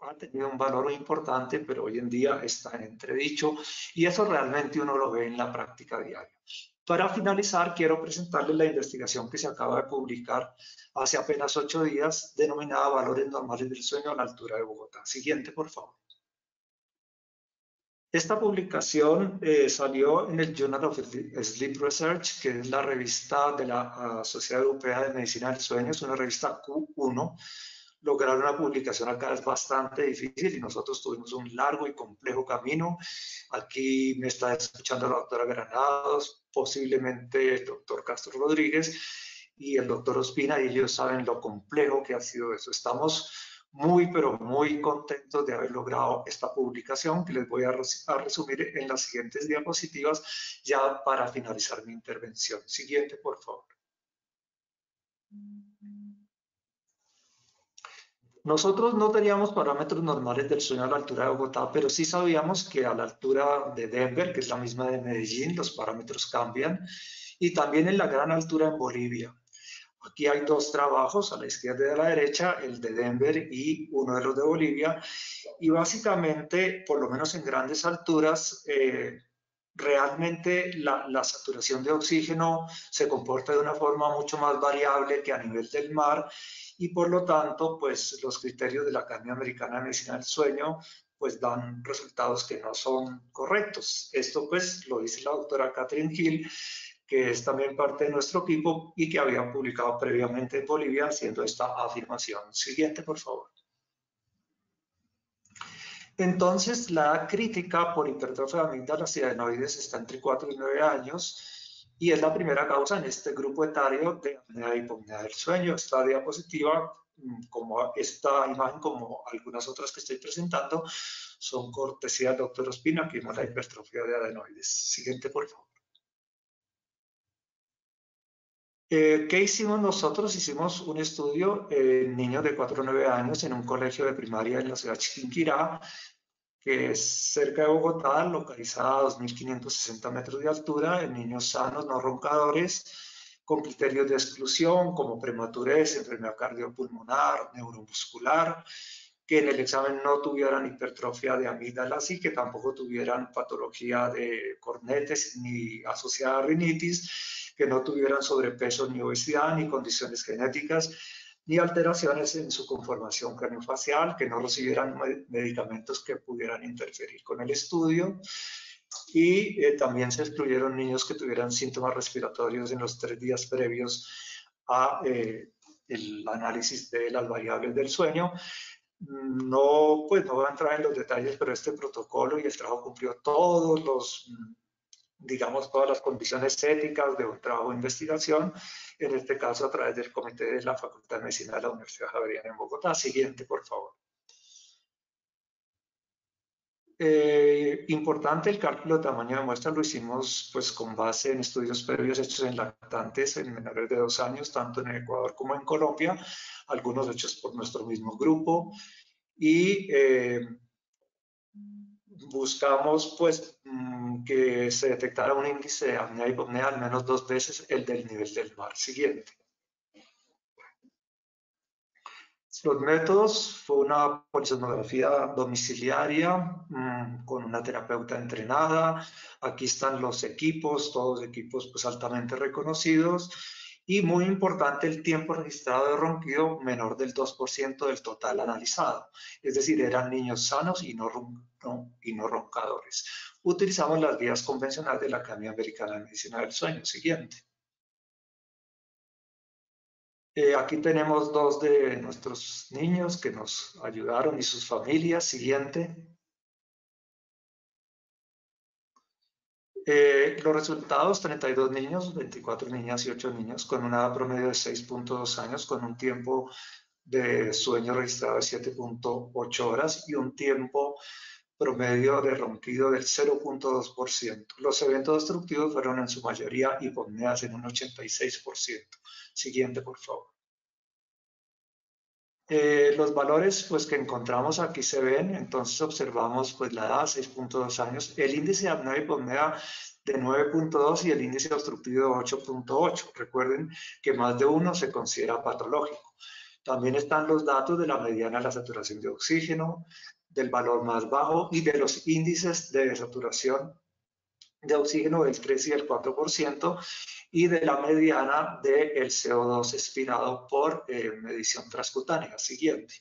ha tenido un valor muy importante, pero hoy en día está en entredicho y eso realmente uno lo ve en la práctica diaria. Para finalizar, quiero presentarles la investigación que se acaba de publicar hace apenas 8 días, denominada Valores Normales del Sueño a la altura de Bogotá. Siguiente, por favor. Esta publicación salió en el Journal of Sleep Research, que es la revista de la Sociedad Europea de Medicina del Sueño, es una revista Q1. Lograr una publicación acá es bastante difícil y nosotros tuvimos un largo y complejo camino. Aquí me está escuchando la doctora Granados, posiblemente el doctor Castro Rodríguez y el doctor Ospina, y ellos saben lo complejo que ha sido eso. Estamos muy, pero muy contentos de haber logrado esta publicación, que les voy a resumir en las siguientes diapositivas ya para finalizar mi intervención. Siguiente, por favor. Nosotros no teníamos parámetros normales del sueño a la altura de Bogotá, pero sí sabíamos que a la altura de Denver, que es la misma de Medellín, los parámetros cambian, y también en la gran altura en Bolivia. Aquí hay dos trabajos, a la izquierda y a la derecha, el de Denver y uno de los de Bolivia, y básicamente, por lo menos en grandes alturas, realmente la saturación de oxígeno se comporta de una forma mucho más variable que a nivel del mar, y por lo tanto, pues los criterios de la Academia Americana de Medicina del Sueño pues dan resultados que no son correctos. Esto pues lo dice la doctora Catherine Hill, que es también parte de nuestro equipo y que había publicado previamente en Bolivia haciendo esta afirmación. Siguiente, por favor. Entonces, la edad crítica por hipertrofia de amígdalas y adenoides está entre 4 y 9 años y es la primera causa en este grupo etario de apnea y hipopnea del sueño. Esta diapositiva, como esta imagen, como algunas otras que estoy presentando, son cortesía del doctor Ospina, que vimos la hipertrofia de adenoides. Siguiente, por favor. ¿Qué hicimos nosotros? Hicimos un estudio en niños de 4 a 9 años en un colegio de primaria en la ciudad de Chiquinquirá, que es cerca de Bogotá, localizada a 2.560 metros de altura, en niños sanos, no roncadores, con criterios de exclusión como prematurez, enfermedad cardiopulmonar, neuromuscular, que en el examen no tuvieran hipertrofia de amígdalas y que tampoco tuvieran patología de cornetes ni asociada a rinitis, que no tuvieran sobrepeso ni obesidad ni condiciones genéticas, ni alteraciones en su conformación craneofacial, que no recibieran medicamentos que pudieran interferir con el estudio. Y también se excluyeron niños que tuvieran síntomas respiratorios en los 3 días previos a el análisis de las variables del sueño. No, pues no voy a entrar en los detalles, pero este protocolo y el trabajo cumplió todos los, digamos, todas las condiciones éticas de un trabajo de investigación, en este caso a través del comité de la Facultad de Medicina de la Universidad Javeriana en Bogotá. Siguiente, por favor. Importante, el cálculo de tamaño de muestra lo hicimos pues con base en estudios previos hechos en lactantes en menores de 2 años, tanto en Ecuador como en Colombia, algunos hechos por nuestro mismo grupo, y buscamos pues que se detectara un índice de apnea y hipopnea al menos 2 veces el del nivel del mar. Siguiente. Los métodos fue una polisomnografía domiciliaria con una terapeuta entrenada. Aquí están los equipos, todos equipos pues altamente reconocidos. Y muy importante, el tiempo registrado de ronquido menor del 2% del total analizado. Es decir, eran niños sanos y no roncadores. Utilizamos las guías convencionales de la Academia Americana de Medicina del Sueño. Siguiente. Aquí tenemos dos de nuestros niños que nos ayudaron y sus familias. Siguiente. Los resultados, 32 niños, 24 niñas y 8 niños, con una edad promedio de 6.2 años, con un tiempo de sueño registrado de 7.8 horas y un tiempo promedio de ronquido del 0.2%. Los eventos destructivos fueron en su mayoría hipopneas en un 86%. Siguiente, por favor. Los valores pues, que encontramos aquí se ven, entonces observamos pues, la edad, 6.2 años, el índice de apnea y hipopnea de 9.2 y el índice obstructivo de 8.8. Recuerden que más de uno se considera patológico. También están los datos de la mediana de la saturación de oxígeno, del valor más bajo y de los índices de saturación de oxígeno del 3 y el 4% y de la mediana del CO2 expirado por medición transcutánea. Siguiente.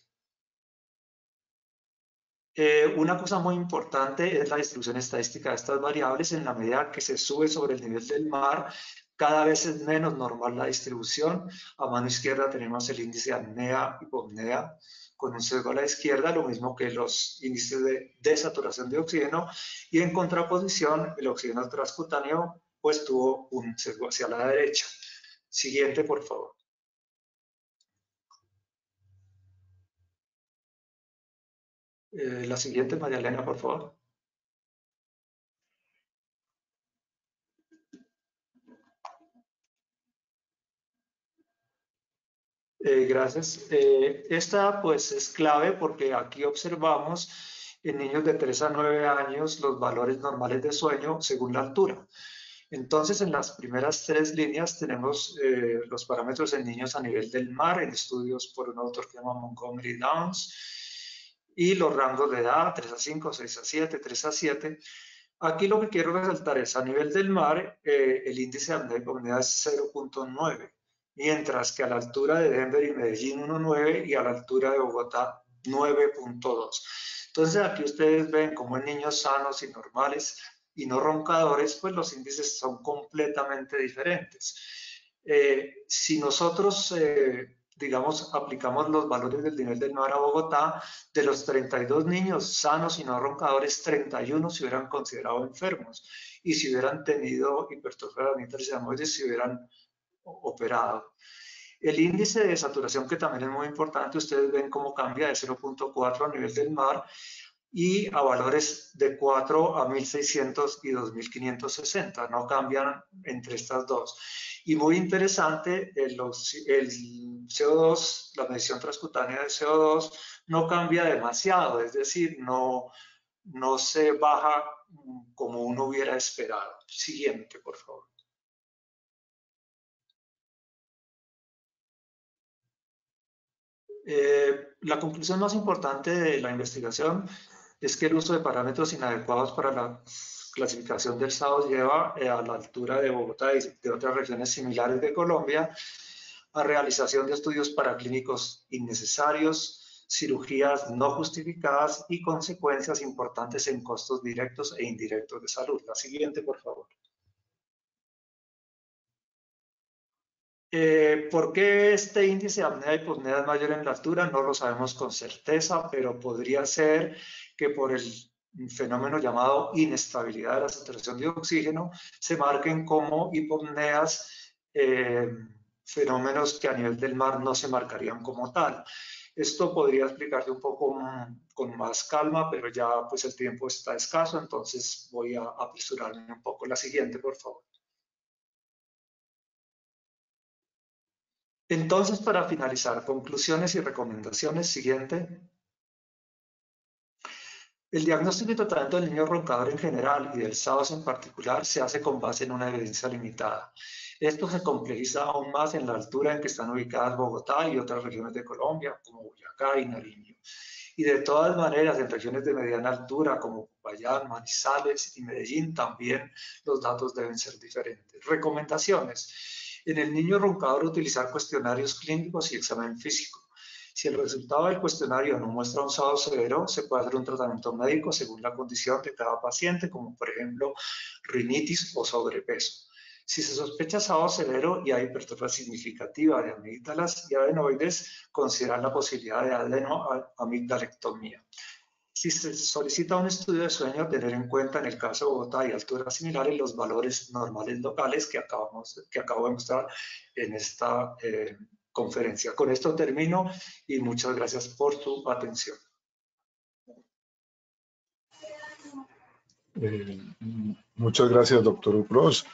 Una cosa muy importante es la distribución estadística de estas variables. En la medida que se sube sobre el nivel del mar, cada vez es menos normal la distribución. A mano izquierda tenemos el índice de apnea, hipopnea, con un sesgo a la izquierda, lo mismo que los índices de desaturación de oxígeno, y en contraposición, el oxígeno transcutáneo pues tuvo un sesgo hacia la derecha. Siguiente, por favor. La siguiente, María Elena, por favor. Gracias. Esta pues es clave porque aquí observamos en niños de 3 a 9 años los valores normales de sueño según la altura. Entonces, en las primeras 3 líneas tenemos los parámetros en niños a nivel del mar, en estudios por un autor que se llama Montgomery Downs, y los rangos de edad, 3 a 5, 6 a 7, 3 a 7. Aquí lo que quiero resaltar es a nivel del mar, el índice de apnea y hipopnea es 0.9, mientras que a la altura de Denver y Medellín 1.9 y a la altura de Bogotá 9.2. Entonces aquí ustedes ven como en niños sanos y normales y no roncadores, pues los índices son completamente diferentes. Si nosotros, digamos, aplicamos los valores del nivel del mar a Bogotá, de los 32 niños sanos y no roncadores, 31 se hubieran considerado enfermos y si hubieran tenido hipertrofia de la interseamoides, se hubieran operado. El índice de saturación, que también es muy importante, ustedes ven cómo cambia de 0.4 a nivel del mar y a valores de 4 a 1600 y 2560, no cambian entre estas dos. Y muy interesante, el CO2, la medición transcutánea de CO2 no cambia demasiado, es decir, no se baja como uno hubiera esperado. Siguiente, por favor. La conclusión más importante de la investigación es que el uso de parámetros inadecuados para la clasificación del SAOS lleva a la altura de Bogotá y de otras regiones similares de Colombia a realización de estudios paraclínicos innecesarios, cirugías no justificadas y consecuencias importantes en costos directos e indirectos de salud. La siguiente, por favor. ¿Por qué este índice de apnea y hipopnea es mayor en la altura? No lo sabemos con certeza, pero podría ser que por el fenómeno llamado inestabilidad de la saturación de oxígeno se marquen como hipopneas, fenómenos que a nivel del mar no se marcarían como tal. Esto podría explicarse un poco con más calma, pero ya pues el tiempo está escaso, entonces voy a apresurarme un poco. La siguiente, por favor. Entonces, para finalizar, conclusiones y recomendaciones. Siguiente. El diagnóstico y tratamiento del niño roncador en general y del SAOS en particular se hace con base en una evidencia limitada. Esto se complejiza aún más en la altura en que están ubicadas Bogotá y otras regiones de Colombia, como Boyacá y Nariño. Y de todas maneras, en regiones de mediana altura, como Popayán, Manizales y Medellín, también los datos deben ser diferentes. Recomendaciones. En el niño roncador, utilizar cuestionarios clínicos y examen físico. Si el resultado del cuestionario no muestra un SAO severo, se puede hacer un tratamiento médico según la condición de cada paciente, como por ejemplo rinitis o sobrepeso. Si se sospecha SAO severo y hay hipertrofia significativa de amígdalas y adenoides, considerar la posibilidad de adenoamigdalectomía. Si se solicita un estudio de sueño, tener en cuenta en el caso de Bogotá y alturas similares los valores normales locales que acabo de mostrar en esta conferencia. Con esto termino y muchas gracias por su atención. Muchas gracias, doctor Ucros,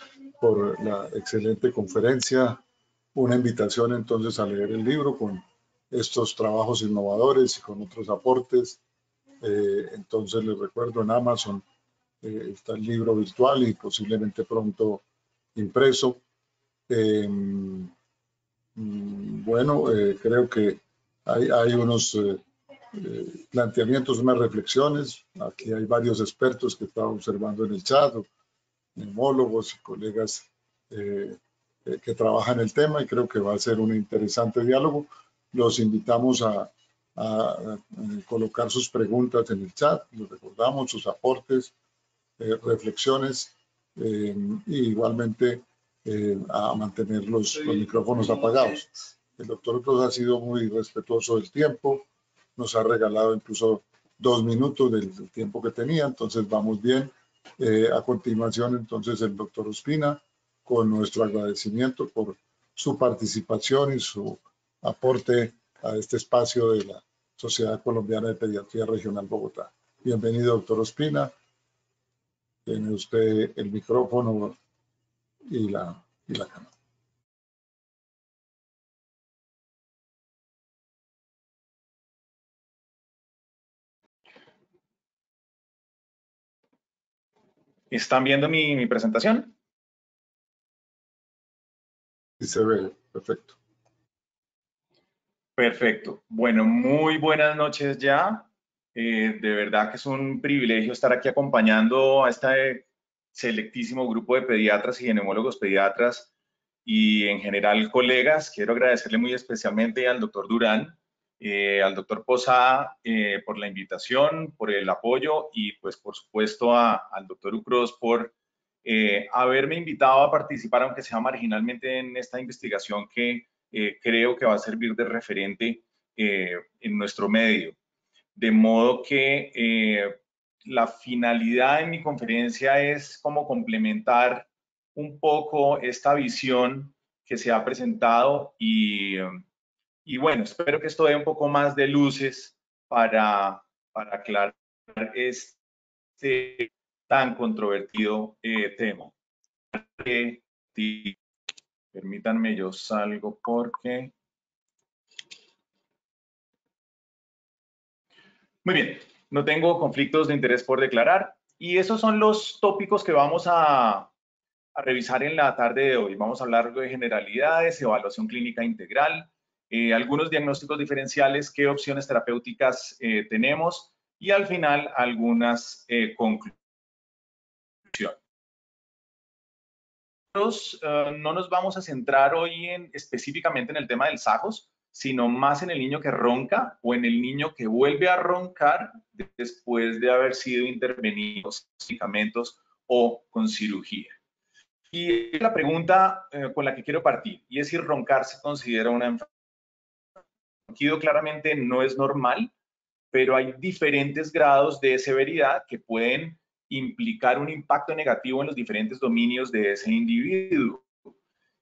por la excelente conferencia. Una invitación entonces a leer el libro con estos trabajos innovadores y con otros aportes. Entonces les recuerdo, en Amazon está el libro virtual y posiblemente pronto impreso. Bueno, creo que hay unos planteamientos, unas reflexiones. Aquí hay varios expertos que están observando en el chat, neumólogos y colegas que trabajan el tema, y creo que va a ser un interesante diálogo. Los invitamos a colocar sus preguntas en el chat, les recordamos sus aportes, reflexiones, y igualmente a mantener los micrófonos apagados. El doctor Cruz ha sido muy respetuoso del tiempo, nos ha regalado incluso 2 minutos del tiempo que tenía, entonces vamos bien. A continuación, entonces, el doctor Ospina, con nuestro agradecimiento por su participación y su aporte a este espacio de la Sociedad Colombiana de Pediatría Regional Bogotá. Bienvenido, doctor Ospina. Tiene usted el micrófono y la cámara. ¿Están viendo mi presentación? Sí, se ve, perfecto. Perfecto. Bueno, muy buenas noches ya. De verdad que es un privilegio estar aquí acompañando a este selectísimo grupo de pediatras y neumólogos pediatras y en general colegas. Quiero agradecerle muy especialmente al doctor Durán, al doctor Posada por la invitación, por el apoyo y pues por supuesto al doctor Ucros por haberme invitado a participar, aunque sea marginalmente, en esta investigación que creo que va a servir de referente en nuestro medio. De modo que la finalidad de mi conferencia es como complementar un poco esta visión que se ha presentado y bueno, espero que esto dé un poco más de luces para aclarar este tan controvertido tema. Permítanme, yo salgo porque... Muy bien, no tengo conflictos de interés por declarar y esos son los tópicos que vamos a revisar en la tarde de hoy. Vamos a hablar de generalidades, evaluación clínica integral, algunos diagnósticos diferenciales, qué opciones terapéuticas tenemos y al final algunas conclusiones. No nos vamos a centrar hoy específicamente en el tema del SAGOS, sino más en el niño que ronca o en el niño que vuelve a roncar después de haber sido intervenido con medicamentos o con cirugía. Y es la pregunta con la que quiero partir, y es si roncar se considera una enfermedad. El ronquido claramente no es normal, pero hay diferentes grados de severidad que pueden implicar un impacto negativo en los diferentes dominios de ese individuo.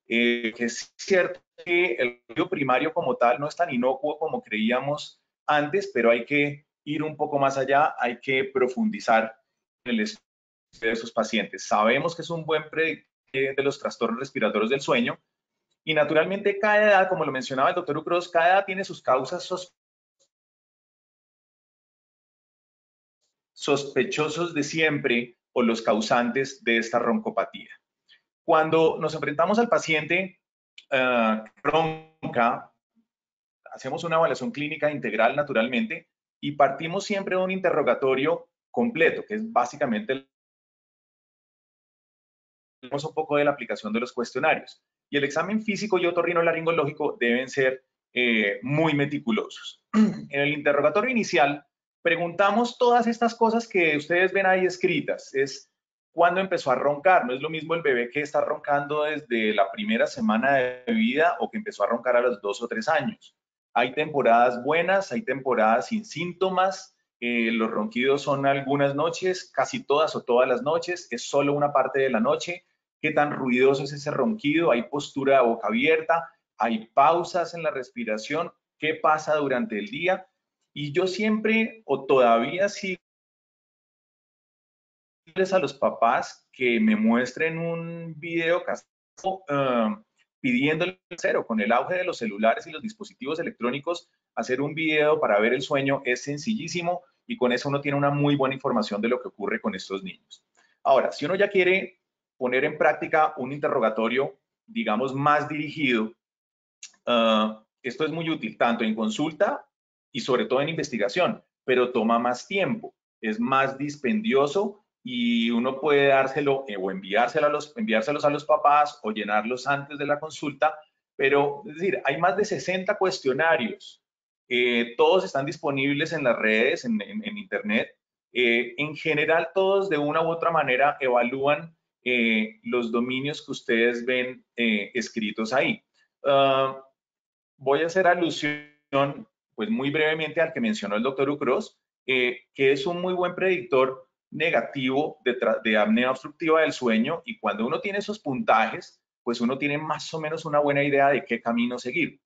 Que es cierto que el ronquido primario como tal no es tan inocuo como creíamos antes, pero hay que ir un poco más allá, hay que profundizar en el estudio de esos pacientes. Sabemos que es un buen predictor de los trastornos respiratorios del sueño y naturalmente cada edad, como lo mencionaba el doctor Ucros, cada edad tiene sus causas sospechosos de siempre o los causantes de esta roncopatía. Cuando nos enfrentamos al paciente ronca, hacemos una evaluación clínica integral naturalmente y partimos siempre de un interrogatorio completo, que es básicamente un poco de la aplicación de los cuestionarios. y el examen físico y otorrinolaringológico deben ser muy meticulosos. En el interrogatorio inicial preguntamos todas estas cosas que ustedes ven ahí escritas. Es cuándo empezó a roncar. No es lo mismo el bebé que está roncando desde la primera semana de vida o que empezó a roncar a los 2 o 3 años. Hay temporadas buenas, hay temporadas sin síntomas. Los ronquidos son algunas noches, casi todas o todas las noches. Es solo una parte de la noche. ¿Qué tan ruidoso es ese ronquido? Hay postura de boca abierta, hay pausas en la respiración. ¿Qué pasa durante el día? Y yo siempre o todavía sigo a los papás que me muestren un video casero pidiéndole cero. Con el auge de los celulares y los dispositivos electrónicos, hacer un video para ver el sueño es sencillísimo y con eso uno tiene una muy buena información de lo que ocurre con estos niños. Ahora, si uno ya quiere poner en práctica un interrogatorio, digamos, más dirigido, esto es muy útil tanto en consulta y sobre todo en investigación, pero toma más tiempo, es más dispendioso y uno puede dárselo o enviárselos a los papás o llenarlos antes de la consulta, pero es decir, hay más de 60 cuestionarios, todos están disponibles en las redes, en internet. En general, todos de una u otra manera evalúan los dominios que ustedes ven escritos ahí. Voy a hacer alusión, pues muy brevemente, al que mencionó el doctor Ucros, que es un muy buen predictor negativo de apnea obstructiva del sueño, y cuando uno tiene esos puntajes, pues uno tiene más o menos una buena idea de qué camino seguir.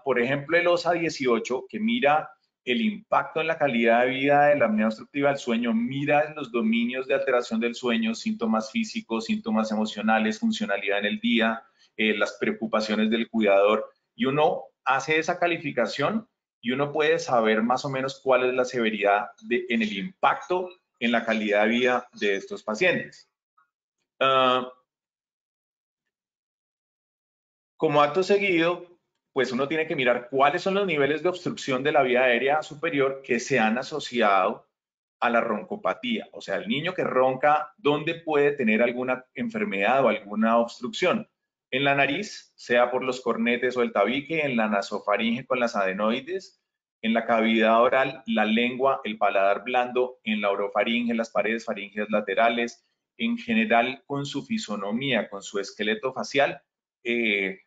Por ejemplo, el OSA 18, que mira el impacto en la calidad de vida de la apnea obstructiva del sueño, mira los dominios de alteración del sueño, síntomas físicos, síntomas emocionales, funcionalidad en el día, las preocupaciones del cuidador, y uno hace esa calificación y uno puede saber más o menos cuál es la severidad en el impacto en la calidad de vida de estos pacientes. Como acto seguido, pues uno tiene que mirar cuáles son los niveles de obstrucción de la vía aérea superior que se han asociado a la roncopatía. O sea, el niño que ronca, ¿dónde puede tener alguna enfermedad o alguna obstrucción? En la nariz, sea por los cornetes o el tabique, en la nasofaringe con las adenoides, en la cavidad oral, la lengua, el paladar blando, en la orofaringe, las paredes faringeas laterales, en general con su fisonomía, con su esqueleto facial.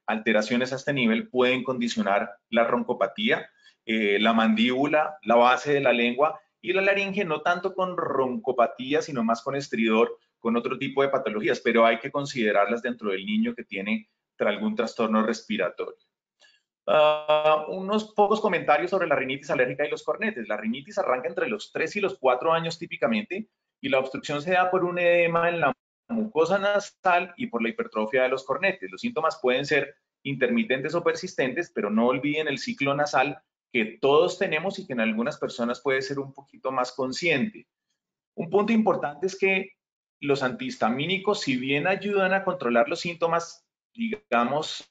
Alteraciones a este nivel pueden condicionar la roncopatía, la mandíbula, la base de la lengua y la laringe, no tanto con roncopatía, sino más con estridor, con otro tipo de patologías, pero hay que considerarlas dentro del niño que tiene algún trastorno respiratorio. Unos pocos comentarios sobre la rinitis alérgica y los cornetes. La rinitis arranca entre los 3 y los 4 años típicamente, y la obstrucción se da por un edema en la mucosa nasal y por la hipertrofia de los cornetes. Los síntomas pueden ser intermitentes o persistentes, pero no olviden el ciclo nasal que todos tenemos y que en algunas personas puede ser un poquito más consciente. Un punto importante es que los antihistamínicos, si bien ayudan a controlar los síntomas, digamos,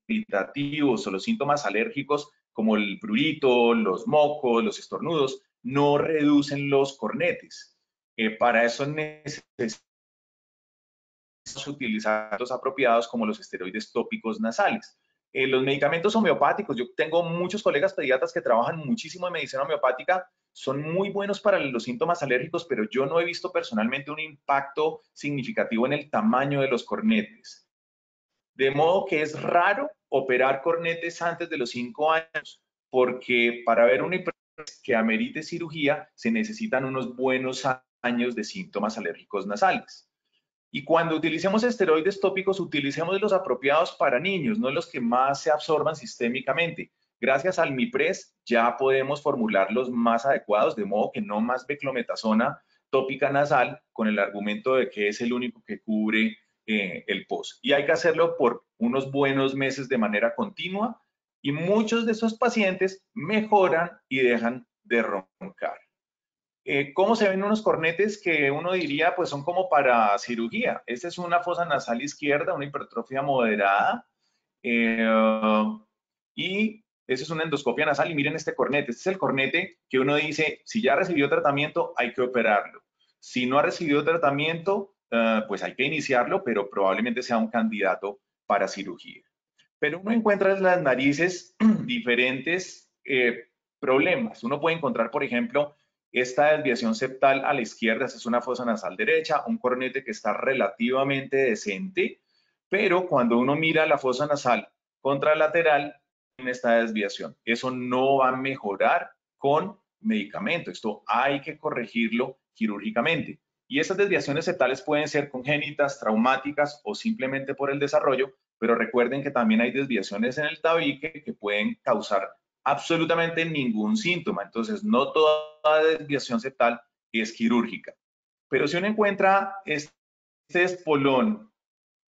irritativos o los síntomas alérgicos como el prurito, los mocos, los estornudos, no reducen los cornetes. Para eso necesitamos utilizar los apropiados como los esteroides tópicos nasales. Los medicamentos homeopáticos, yo tengo muchos colegas pediatras que trabajan muchísimo en medicina homeopática, son muy buenos para los síntomas alérgicos, pero yo no he visto personalmente un impacto significativo en el tamaño de los cornetes. De modo que es raro operar cornetes antes de los 5 años, porque para ver una hipertensión que amerite cirugía se necesitan unos buenos años de síntomas alérgicos nasales. Y cuando utilicemos esteroides tópicos, utilicemos los apropiados para niños, no los que más se absorban sistémicamente. Gracias al MIPRES ya podemos formular los más adecuados, de modo que no más beclometasona tópica nasal, con el argumento de que es el único que cubre el POS. Y hay que hacerlo por unos buenos meses de manera continua, y muchos de esos pacientes mejoran y dejan de roncar. ¿Cómo se ven unos cornetes que uno diría pues son como para cirugía? Esta es una fosa nasal izquierda, una hipertrofia moderada, y esa es una endoscopia nasal, y miren este cornete. Este es el cornete que uno dice, si ya recibió tratamiento, hay que operarlo. Si no ha recibido tratamiento, pues hay que iniciarlo, pero probablemente sea un candidato para cirugía. Pero uno encuentra en las narices diferentes problemas. Uno puede encontrar, por ejemplo, esta desviación septal a la izquierda, esa es una fosa nasal derecha, un cornete que está relativamente decente, pero cuando uno mira la fosa nasal contralateral, tiene esta desviación. Eso no va a mejorar con medicamento. Esto hay que corregirlo quirúrgicamente. Y esas desviaciones septales pueden ser congénitas, traumáticas o simplemente por el desarrollo, pero recuerden que también hay desviaciones en el tabique que pueden causar absolutamente ningún síntoma. Entonces, no toda desviación septal es quirúrgica. Pero si uno encuentra este espolón,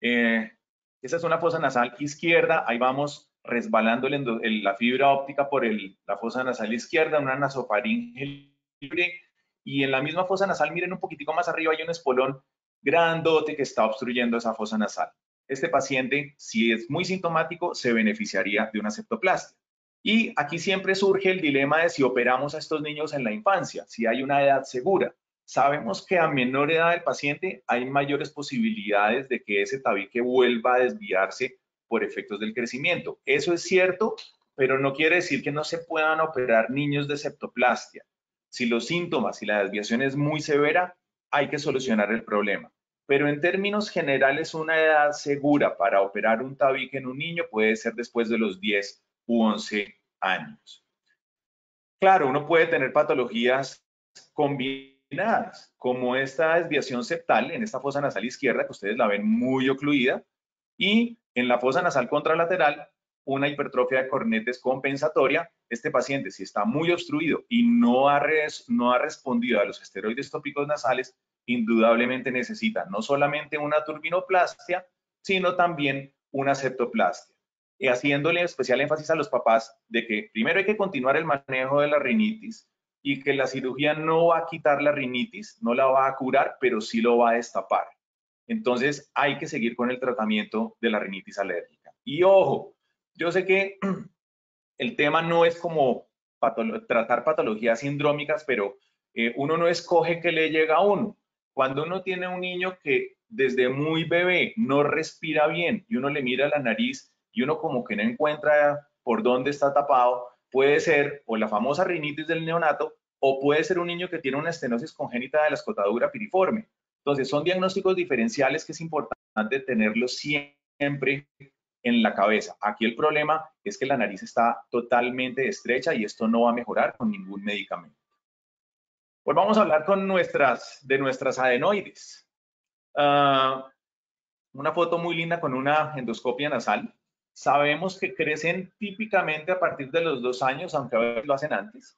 esa es una fosa nasal izquierda, ahí vamos resbalando la fibra óptica por la fosa nasal izquierda, una nasofaringe libre, y en la misma fosa nasal, miren un poquitico más arriba, hay un espolón grandote que está obstruyendo esa fosa nasal. Este paciente, si es muy sintomático, se beneficiaría de una septoplastia. Y aquí siempre surge el dilema de si operamos a estos niños en la infancia, si hay una edad segura. Sabemos que a menor edad del paciente hay mayores posibilidades de que ese tabique vuelva a desviarse por efectos del crecimiento. Eso es cierto, pero no quiere decir que no se puedan operar niños de septoplastia. Si los síntomas y la desviación es muy severa, hay que solucionar el problema. Pero en términos generales, una edad segura para operar un tabique en un niño puede ser después de los 10 u 11 años. Claro, uno puede tener patologías combinadas, como esta desviación septal en esta fosa nasal izquierda, que ustedes la ven muy ocluida, y en la fosa nasal contralateral, una hipertrofia de cornetes compensatoria. Este paciente, si está muy obstruido y no ha respondido a los esteroides tópicos nasales, indudablemente necesita no solamente una turbinoplastia, sino también una septoplastia. Y haciéndole especial énfasis a los papás de que primero hay que continuar el manejo de la rinitis y que la cirugía no va a quitar la rinitis, no la va a curar, pero sí lo va a destapar. Entonces hay que seguir con el tratamiento de la rinitis alérgica. Y ojo, yo sé que el tema no es como tratar patologías sindrómicas, pero uno no escoge qué le llega a uno. Cuando uno tiene un niño que desde muy bebé no respira bien y uno le mira la nariz y uno como que no encuentra por dónde está tapado, puede ser o la famosa rinitis del neonato o puede ser un niño que tiene una estenosis congénita de la escotadura piriforme. Entonces son diagnósticos diferenciales que es importante tenerlos siempre en la cabeza. Aquí el problema es que la nariz está totalmente estrecha y esto no va a mejorar con ningún medicamento. Pues vamos a hablar de nuestras adenoides. Una foto muy linda con una endoscopia nasal. Sabemos que crecen típicamente a partir de los 2 años, aunque a veces lo hacen antes.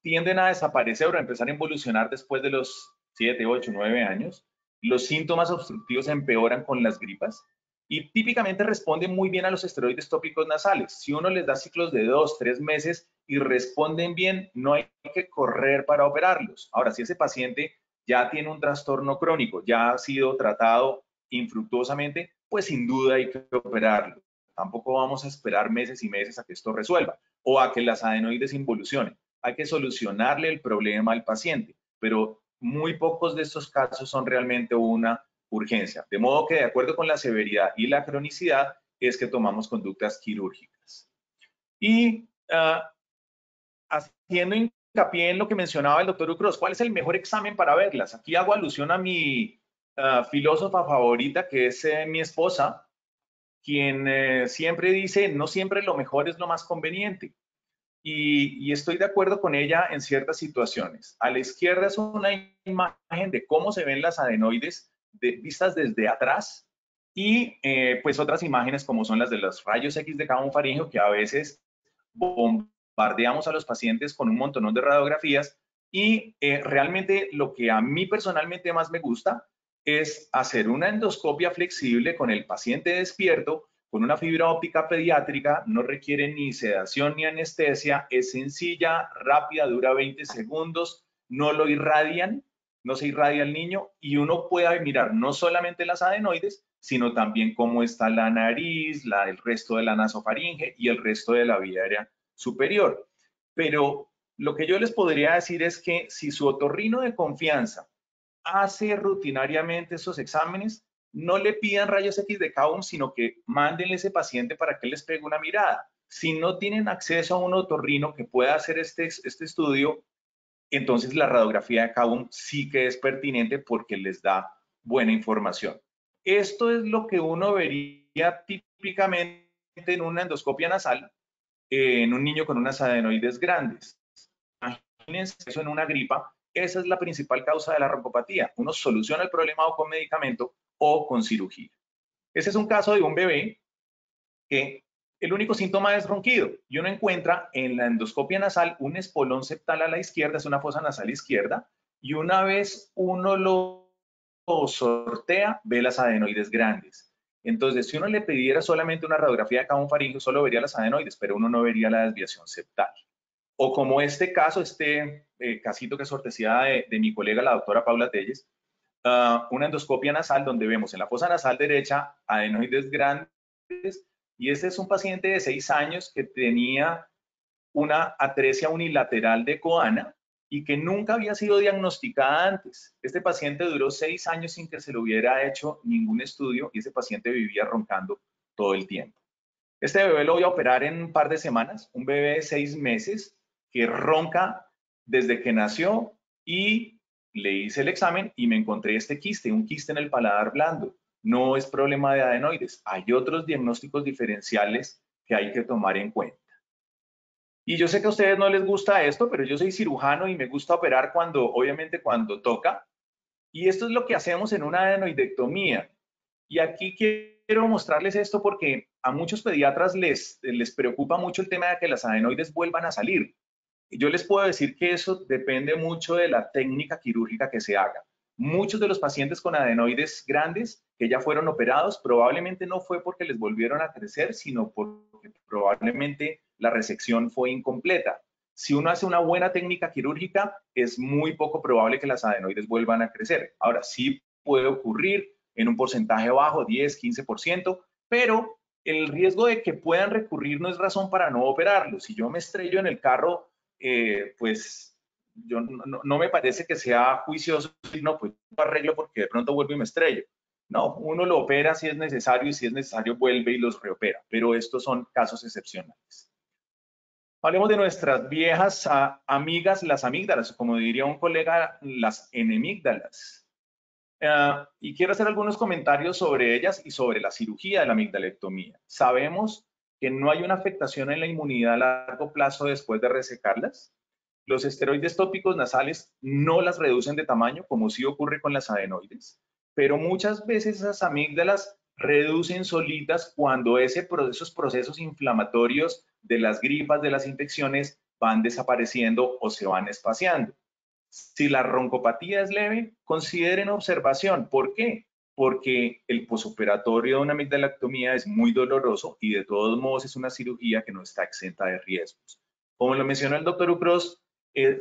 Tienden a desaparecer o a empezar a involucionar después de los 7, 8, 9 años. Los síntomas obstructivos empeoran con las gripas y típicamente responden muy bien a los esteroides tópicos nasales. Si uno les da ciclos de 2, 3 meses y responden bien, no hay que correr para operarlos. Ahora, si ese paciente ya tiene un trastorno crónico, ya ha sido tratado infructuosamente, pues sin duda hay que operarlo. Tampoco vamos a esperar meses y meses a que esto resuelva o a que las adenoides involucionen. Hay que solucionarle el problema al paciente, pero muy pocos de estos casos son realmente una urgencia. De modo que de acuerdo con la severidad y la cronicidad es que tomamos conductas quirúrgicas. Y haciendo hincapié en lo que mencionaba el doctor Ucros, ¿cuál es el mejor examen para verlas? Aquí hago alusión a mi filósofa favorita, que es mi esposa, quien siempre dice, no siempre lo mejor es lo más conveniente. Y estoy de acuerdo con ella en ciertas situaciones. A la izquierda es una imagen de cómo se ven las adenoides vistas desde atrás y pues otras imágenes como son las de los rayos X de campo faríngeo que a veces bombardeamos a los pacientes con un montón de radiografías y realmente lo que a mí personalmente más me gusta es hacer una endoscopia flexible con el paciente despierto, con una fibra óptica pediátrica, no requiere ni sedación ni anestesia, es sencilla, rápida, dura 20 segundos, no lo irradian, no se irradia el niño y uno puede mirar no solamente las adenoides, sino también cómo está la nariz, el resto de la nasofaringe y el resto de la vía aérea superior. Pero lo que yo les podría decir es que si su otorrino de confianza hace rutinariamente esos exámenes, no le pidan rayos X de Cavum, sino que mándenle a ese paciente para que les pegue una mirada. Si no tienen acceso a un otorrino que pueda hacer este estudio, entonces la radiografía de Cavum sí que es pertinente porque les da buena información. Esto es lo que uno vería típicamente en una endoscopia nasal en un niño con unas adenoides grandes. Imagínense eso en una gripa. Esa es la principal causa de la roncopatía. Uno soluciona el problema o con medicamento o con cirugía. Ese es un caso de un bebé que el único síntoma es ronquido y uno encuentra en la endoscopia nasal un espolón septal a la izquierda, es una fosa nasal izquierda, y una vez uno lo sortea, ve las adenoides grandes. Entonces, si uno le pidiera solamente una radiografía de Cavum faríngeo, solo vería las adenoides, pero uno no vería la desviación septal. O como este caso, casito que es cortesía de mi colega, la doctora Paula Telles, una endoscopia nasal donde vemos en la fosa nasal derecha adenoides grandes, y este es un paciente de 6 años que tenía una atresia unilateral de coana y que nunca había sido diagnosticada antes. Este paciente duró 6 años sin que se le hubiera hecho ningún estudio y ese paciente vivía roncando todo el tiempo. Este bebé lo voy a operar en un par de semanas, un bebé de 6 meses que ronca desde que nació, y le hice el examen y me encontré este quiste, un quiste en el paladar blando. No es problema de adenoides. Hay otros diagnósticos diferenciales que hay que tomar en cuenta. Y yo sé que a ustedes no les gusta esto, pero yo soy cirujano y me gusta operar obviamente cuando toca. Y esto es lo que hacemos en una adenoidectomía. Y aquí quiero mostrarles esto porque a muchos pediatras les preocupa mucho el tema de que las adenoides vuelvan a salir. Yo les puedo decir que eso depende mucho de la técnica quirúrgica que se haga. Muchos de los pacientes con adenoides grandes que ya fueron operados probablemente no fue porque les volvieron a crecer, sino porque probablemente la resección fue incompleta. Si uno hace una buena técnica quirúrgica, es muy poco probable que las adenoides vuelvan a crecer. Ahora, sí puede ocurrir en un porcentaje bajo, 10, 15%, pero el riesgo de que puedan recurrir no es razón para no operarlo. Si yo me estrello en el carro, pues yo no me parece que sea juicioso, no, pues no arreglo porque de pronto vuelvo y me estrello. No, uno lo opera si es necesario y si es necesario vuelve y los reopera, pero estos son casos excepcionales. Hablemos de nuestras viejas amigas, las amígdalas, como diría un colega, las enemígdalas. Y quiero hacer algunos comentarios sobre ellas y sobre la cirugía de la amigdalectomía. Sabemos que no hay una afectación en la inmunidad a largo plazo después de resecarlas. Los esteroides tópicos nasales no las reducen de tamaño, como sí ocurre con las adenoides, pero muchas veces esas amígdalas reducen solitas cuando esos procesos inflamatorios de las gripas, de las infecciones, van desapareciendo o se van espaciando. Si la roncopatía es leve, consideren observación. ¿Por qué? Porque el posoperatorio de una amigdalectomía es muy doloroso y de todos modos es una cirugía que no está exenta de riesgos. Como lo mencionó el doctor Ucros,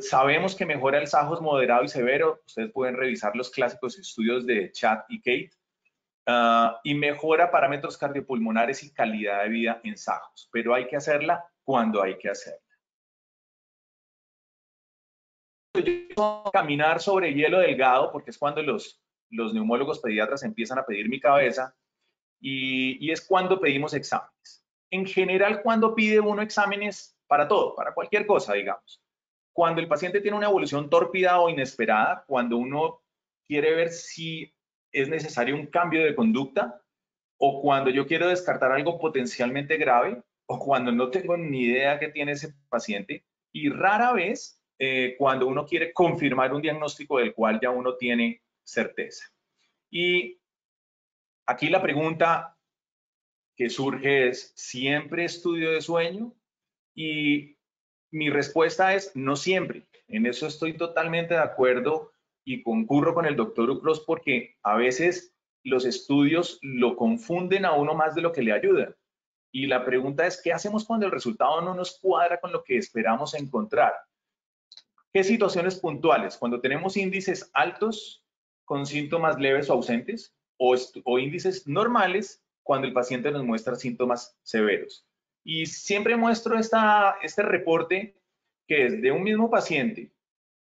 sabemos que mejora el SAJOS moderado y severo. Ustedes pueden revisar los clásicos estudios de Chad y Kate. Y mejora parámetros cardiopulmonares y calidad de vida en SAJOS, pero hay que hacerla cuando hay que hacerla. Caminar sobre hielo delgado, porque es cuando los neumólogos pediatras empiezan a pedir mi cabeza, y es cuando pedimos exámenes. En general, cuando pide uno exámenes para todo, para cualquier cosa, digamos. Cuando el paciente tiene una evolución tórpida o inesperada, cuando uno quiere ver si es necesario un cambio de conducta, o cuando yo quiero descartar algo potencialmente grave, o cuando no tengo ni idea qué tiene ese paciente, y rara vez cuando uno quiere confirmar un diagnóstico del cual ya uno tiene certeza. Y aquí la pregunta que surge es, ¿siempre estudio de sueño? Y mi respuesta es, no siempre. En eso estoy totalmente de acuerdo y concurro con el doctor Ucros porque a veces los estudios lo confunden a uno más de lo que le ayudan. Y la pregunta es, ¿qué hacemos cuando el resultado no nos cuadra con lo que esperamos encontrar? ¿Qué situaciones puntuales? Cuando tenemos índices altos con síntomas leves o ausentes, o índices normales cuando el paciente nos muestra síntomas severos. Y siempre muestro este reporte que es de un mismo paciente,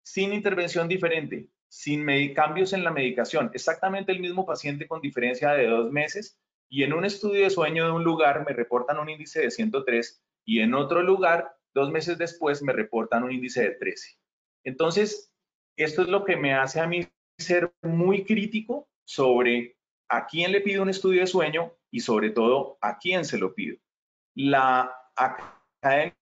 sin intervención diferente, sin cambios en la medicación, exactamente el mismo paciente con diferencia de 2 meses, y en un estudio de sueño de un lugar me reportan un índice de 103 y en otro lugar, 2 meses después, me reportan un índice de 13. Entonces, esto es lo que me hace a mí ser muy crítico sobre a quién le pido un estudio de sueño y sobre todo a quién se lo pido. La Academia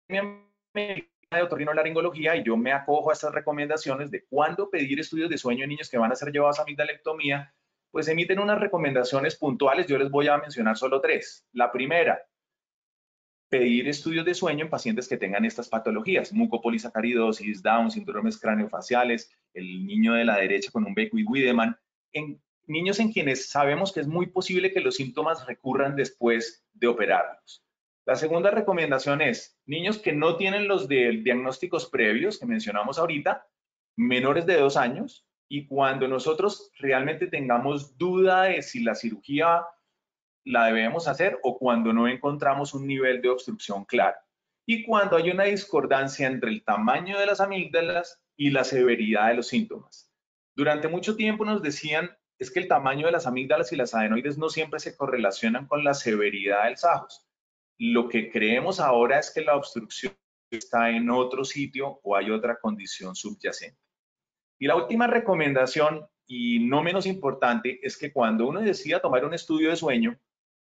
Americana de Otorrinolaringología, y yo me acojo a estas recomendaciones de cuándo pedir estudios de sueño en niños que van a ser llevados a amigdalectomía, pues emiten unas recomendaciones puntuales. Yo les voy a mencionar solo 3. La primera, pedir estudios de sueño en pacientes que tengan estas patologías: mucopolisacaridosis, Down, síndromes craneofaciales, el niño de la derecha con un Beckwith-Wiedemann, en niños en quienes sabemos que es muy posible que los síntomas recurran después de operarlos. La segunda recomendación es niños que no tienen los diagnósticos previos que mencionamos ahorita, menores de 2 años, y cuando nosotros realmente tengamos duda de si la cirugía la debemos hacer o cuando no encontramos un nivel de obstrucción claro. Y cuando hay una discordancia entre el tamaño de las amígdalas y la severidad de los síntomas. Durante mucho tiempo nos decían es que el tamaño de las amígdalas y las adenoides no siempre se correlacionan con la severidad del SAGOS. Lo que creemos ahora es que la obstrucción está en otro sitio o hay otra condición subyacente. Y la última recomendación, y no menos importante, es que cuando uno decida tomar un estudio de sueño,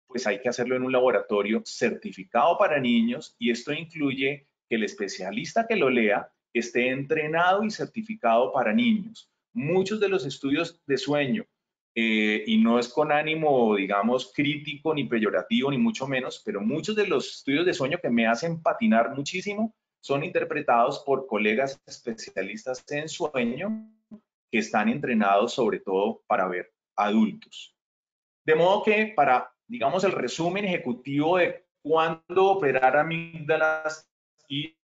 pues hay que hacerlo en un laboratorio certificado para niños, y esto incluye que el especialista que lo lea esté entrenado y certificado para niños. Muchos de los estudios de sueño, y no es con ánimo, digamos, crítico ni peyorativo, ni mucho menos, pero muchos de los estudios de sueño que me hacen patinar muchísimo son interpretados por colegas especialistas en sueño que están entrenados sobre todo para ver adultos. De modo que para, digamos, el resumen ejecutivo de cuándo operar amígdalas y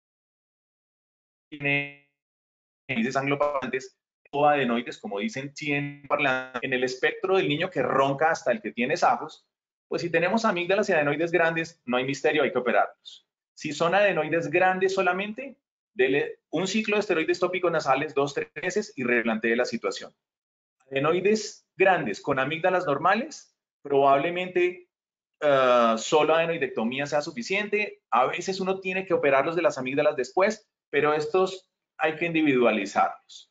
angloparlantes o adenoides, como dicen en el espectro del niño que ronca hasta el que tiene SAGOS, pues si tenemos amígdalas y adenoides grandes, no hay misterio, hay que operarlos. Si son adenoides grandes solamente, dele un ciclo de esteroides tópicos nasales 2-3 meses y replantee la situación. Adenoides grandes con amígdalas normales, probablemente solo adenoidectomía sea suficiente. A veces uno tiene que operarlos de las amígdalas después, pero estos hay que individualizarlos.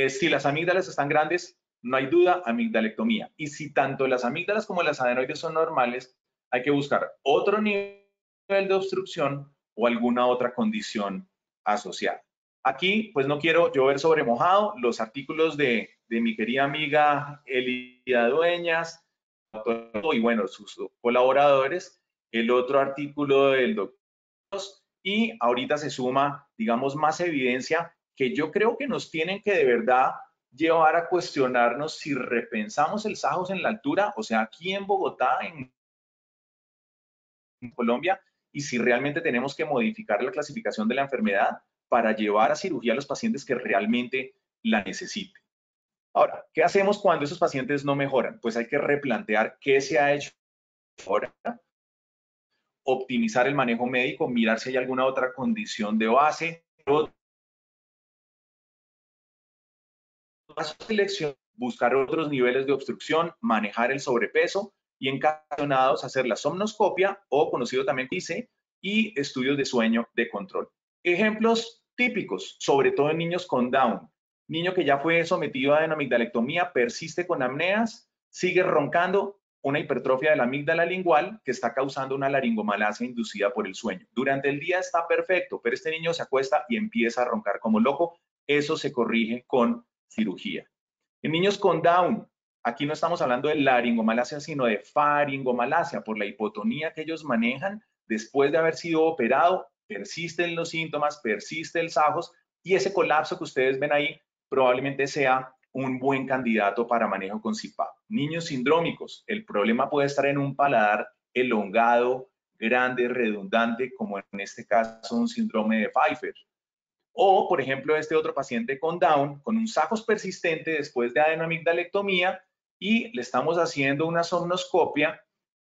Si las amígdalas están grandes, no hay duda, amigdalectomía. Y si tanto las amígdalas como las adenoides son normales, hay que buscar otro nivel de obstrucción o alguna otra condición asociada. Aquí, pues no quiero llover sobre mojado. Los artículos de mi querida amiga Elida Dueñas y bueno, sus colaboradores, el otro artículo del doctor, y ahorita se suma, digamos, más evidencia que yo creo que nos tienen que de verdad llevar a cuestionarnos si repensamos el SAGOS en la altura, o sea, aquí en Bogotá, en Colombia, y si realmente tenemos que modificar la clasificación de la enfermedad para llevar a cirugía a los pacientes que realmente la necesiten. Ahora, ¿qué hacemos cuando esos pacientes no mejoran? Pues hay que replantear qué se ha hecho ahora, optimizar el manejo médico, mirar si hay alguna otra condición de base, selección, buscar otros niveles de obstrucción, manejar el sobrepeso y en casos hacer la somnoscopia o conocido también ICE y estudios de sueño de control. Ejemplos típicos, sobre todo en niños con Down. Niño que ya fue sometido a amigdalectomía, persiste con apneas, sigue roncando, una hipertrofia de la amígdala lingual que está causando una laringomalacia inducida por el sueño. Durante el día está perfecto, pero este niño se acuesta y empieza a roncar como loco. Eso se corrige con cirugía. En niños con Down, aquí no estamos hablando de laringomalacia, sino de faringomalacia, por la hipotonía que ellos manejan después de haber sido operado. Persisten los síntomas, persiste el SAGOS, y ese colapso que ustedes ven ahí probablemente sea un buen candidato para manejo con CPAP. Niños sindrómicos, el problema puede estar en un paladar elongado, grande, redundante, como en este caso un síndrome de Pfeiffer. O, por ejemplo, este otro paciente con Down, con un SAGOS persistente después de adenoamigdalectomía, y le estamos haciendo una somnoscopia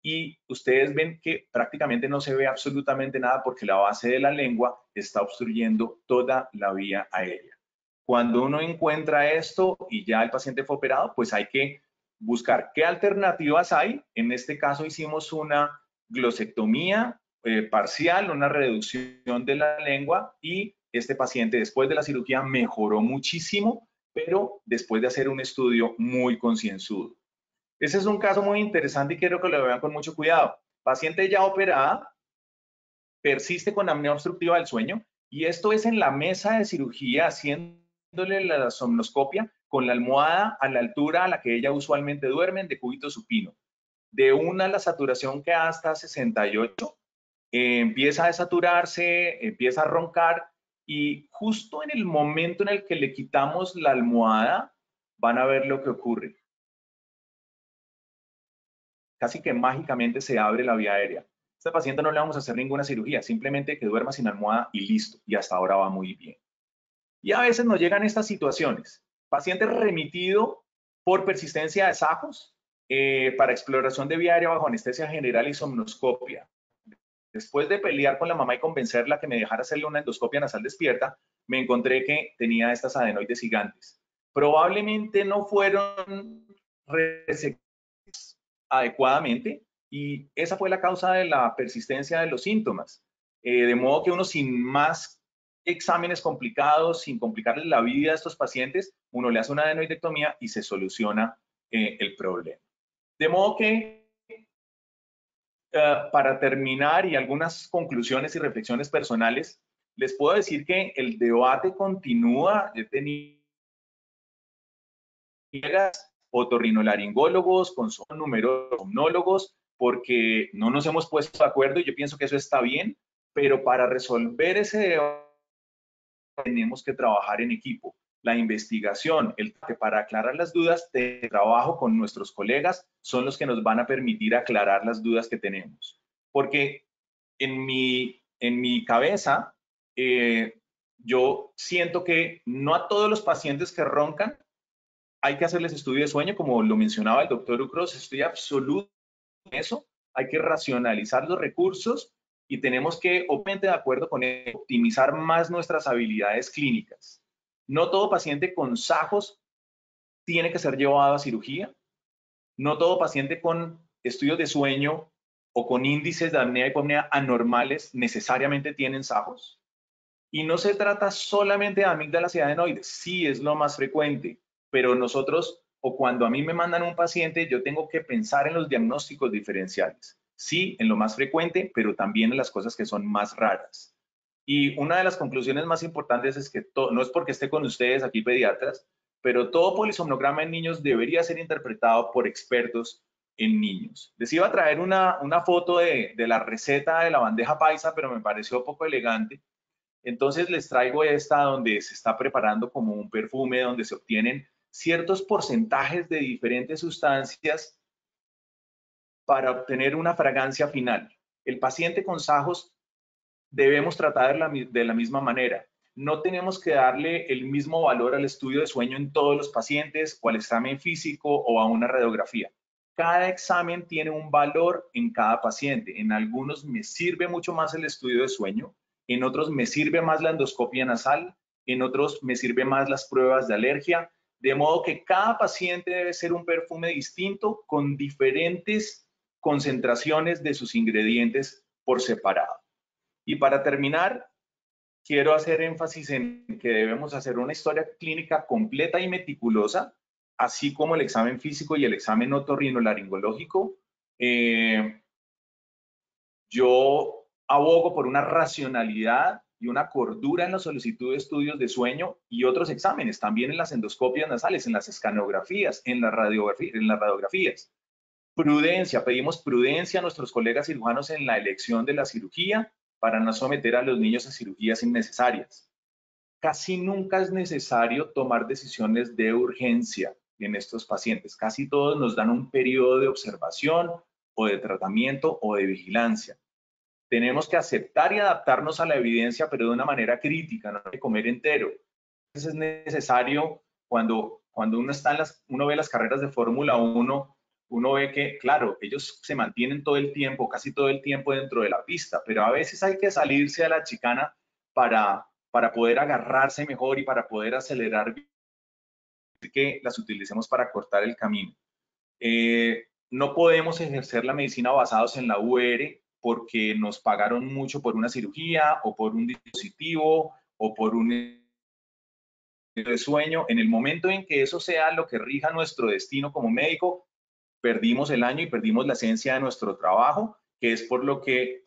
y ustedes ven que prácticamente no se ve absolutamente nada porque la base de la lengua está obstruyendo toda la vía aérea. Cuando uno encuentra esto y ya el paciente fue operado, pues hay que buscar qué alternativas hay. En este caso hicimos una glosectomía parcial, una reducción de la lengua, y este paciente después de la cirugía mejoró muchísimo, pero después de hacer un estudio muy concienzudo. Ese es un caso muy interesante y quiero que lo vean con mucho cuidado. Paciente ya operada, persiste con apnea obstructiva del sueño, y esto es en la mesa de cirugía haciéndole la somnoscopia con la almohada a la altura a la que ella usualmente duerme, de cúbito supino. De una, la saturación que hasta 68, empieza a desaturarse, empieza a roncar, y justo en el momento en el que le quitamos la almohada, van a ver lo que ocurre. Casi que mágicamente se abre la vía aérea. A este paciente no le vamos a hacer ninguna cirugía, simplemente que duerma sin almohada y listo. Y hasta ahora va muy bien. Y a veces nos llegan estas situaciones. Paciente remitido por persistencia de SAJOS para exploración de vía aérea bajo anestesia general y somnoscopia. Después de pelear con la mamá y convencerla que me dejara hacerle una endoscopia nasal despierta, me encontré que tenía estas adenoides gigantes. Probablemente no fueron resectadas adecuadamente, y esa fue la causa de la persistencia de los síntomas. De modo que uno, sin más exámenes complicados, sin complicarle la vida a estos pacientes, uno le hace una adenoidectomía y se soluciona el problema. De modo que, para terminar, y algunas conclusiones y reflexiones personales, les puedo decir que el debate continúa. He tenido otorrinolaringólogos, con numerosos somnólogos, porque no nos hemos puesto de acuerdo, y yo pienso que eso está bien, pero para resolver ese debate tenemos que trabajar en equipo. La investigación, para aclarar las dudas, de trabajo con nuestros colegas son los que nos van a permitir aclarar las dudas que tenemos. Porque en mi cabeza, yo siento que no a todos los pacientes que roncan hay que hacerles estudio de sueño, como lo mencionaba el doctor Ucros. Estoy absoluto en eso. Hay que racionalizar los recursos y tenemos que, obviamente, de acuerdo con eso, optimizar más nuestras habilidades clínicas. No todo paciente con SAJOS tiene que ser llevado a cirugía. No todo paciente con estudios de sueño o con índices de apnea y hipopnea anormales necesariamente tienen SAJOS. Y no se trata solamente de amígdalas y adenoides. Sí, es lo más frecuente, pero nosotros, o cuando a mí me mandan un paciente, yo tengo que pensar en los diagnósticos diferenciales. Sí, en lo más frecuente, pero también en las cosas que son más raras. Y una de las conclusiones más importantes es que no es porque esté con ustedes aquí pediatras, pero todo polisomnograma en niños debería ser interpretado por expertos en niños. Les iba a traer una foto de la receta de la bandeja paisa, pero me pareció poco elegante. Entonces les traigo esta, donde se está preparando como un perfume, donde se obtienen ciertos porcentajes de diferentes sustancias para obtener una fragancia final. El paciente con SAJOS debemos tratar de la misma manera. No tenemos que darle el mismo valor al estudio de sueño en todos los pacientes, o al examen físico, o a una radiografía. Cada examen tiene un valor en cada paciente. En algunos me sirve mucho más el estudio de sueño, en otros me sirve más la endoscopia nasal, en otros me sirve más las pruebas de alergia, de modo que cada paciente debe ser un perfume distinto con diferentes concentraciones de sus ingredientes por separado. Y para terminar, quiero hacer énfasis en que debemos hacer una historia clínica completa y meticulosa, así como el examen físico y el examen otorrinolaringológico. Yo abogo por una racionalidad y una cordura en la solicitud de estudios de sueño y otros exámenes, también en las endoscopias nasales, en las escanografías, en las radiografías. Prudencia, pedimos prudencia a nuestros colegas cirujanos en la elección de la cirugía para no someter a los niños a cirugías innecesarias. Casi nunca es necesario tomar decisiones de urgencia en estos pacientes. Casi todos nos dan un periodo de observación o de tratamiento o de vigilancia. Tenemos que aceptar y adaptarnos a la evidencia, pero de una manera crítica, no hay que comer entero. Entonces es necesario, cuando uno ve las carreras de Fórmula 1, uno ve que, claro, ellos se mantienen todo el tiempo, casi todo el tiempo dentro de la pista, pero a veces hay que salirse a la chicana para para poder agarrarse mejor y para poder acelerar, que las utilicemos para cortar el camino. No podemos ejercer la medicina basados en la UR porque nos pagaron mucho por una cirugía o por un dispositivo o por un de sueño. En el momento en que eso sea lo que rija nuestro destino como médico, perdimos el año y perdimos la esencia de nuestro trabajo, que es por lo que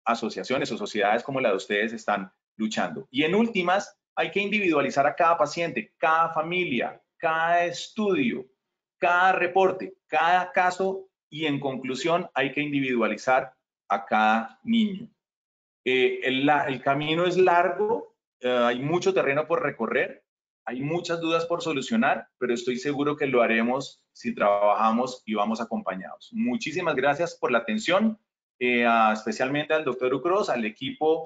asociaciones o sociedades como la de ustedes están luchando. Y en últimas, hay que individualizar a cada paciente, cada familia, cada estudio, cada reporte, cada caso, y en conclusión hay que individualizar a cada niño. El camino es largo, hay mucho terreno por recorrer, hay muchas dudas por solucionar, pero estoy seguro que lo haremos si trabajamos y vamos acompañados. Muchísimas gracias por la atención, especialmente al doctor Ucros, al equipo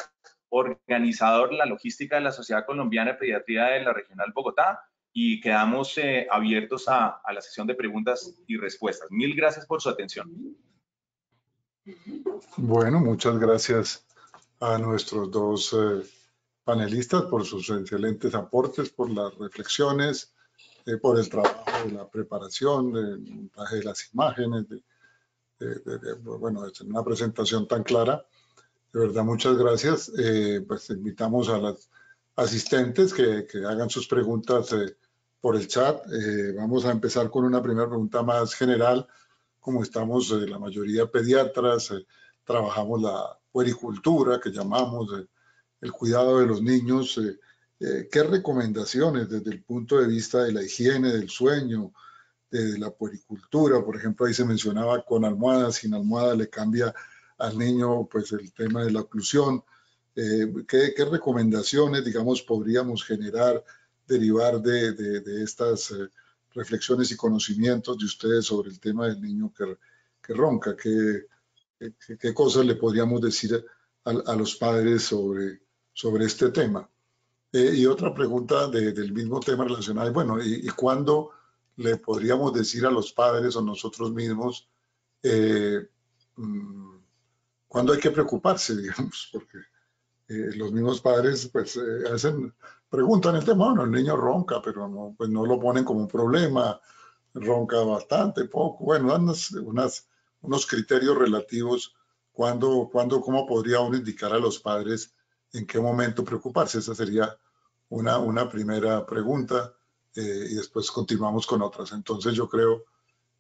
organizador, la logística de la Sociedad Colombiana de Pediatría de la Regional Bogotá, y quedamos abiertos a la sesión de preguntas y respuestas. Mil gracias por su atención. Bueno, muchas gracias a nuestros dos panelistas por sus excelentes aportes, por las reflexiones, por el trabajo de la preparación, del montaje de las imágenes, bueno, es una presentación tan clara. De verdad, muchas gracias. Pues invitamos a las asistentes que hagan sus preguntas por el chat. Vamos a empezar con una primera pregunta más general. Como estamos la mayoría pediatras, trabajamos la puericultura, que llamamos el cuidado de los niños. ¿Qué recomendaciones desde el punto de vista de la higiene del sueño, de la puericultura? Por ejemplo, ahí se mencionaba con almohada, sin almohada le cambia al niño pues el tema de la oclusión. ¿Qué recomendaciones, digamos, podríamos generar, derivar de estas reflexiones y conocimientos de ustedes sobre el tema del niño que ronca? ¿Qué cosas le podríamos decir a los padres sobre este tema? Y otra pregunta del mismo tema relacionado, bueno, ¿y cuándo le podríamos decir a los padres o nosotros mismos cuándo hay que preocuparse, digamos? Porque los mismos padres pues preguntan el tema, bueno, el niño ronca, pero no, pues no lo ponen como un problema, ronca bastante, poco, bueno, dan unos criterios relativos, cómo podría uno indicar a los padres en qué momento preocuparse. Esa sería una primera pregunta, y después continuamos con otras. Entonces yo creo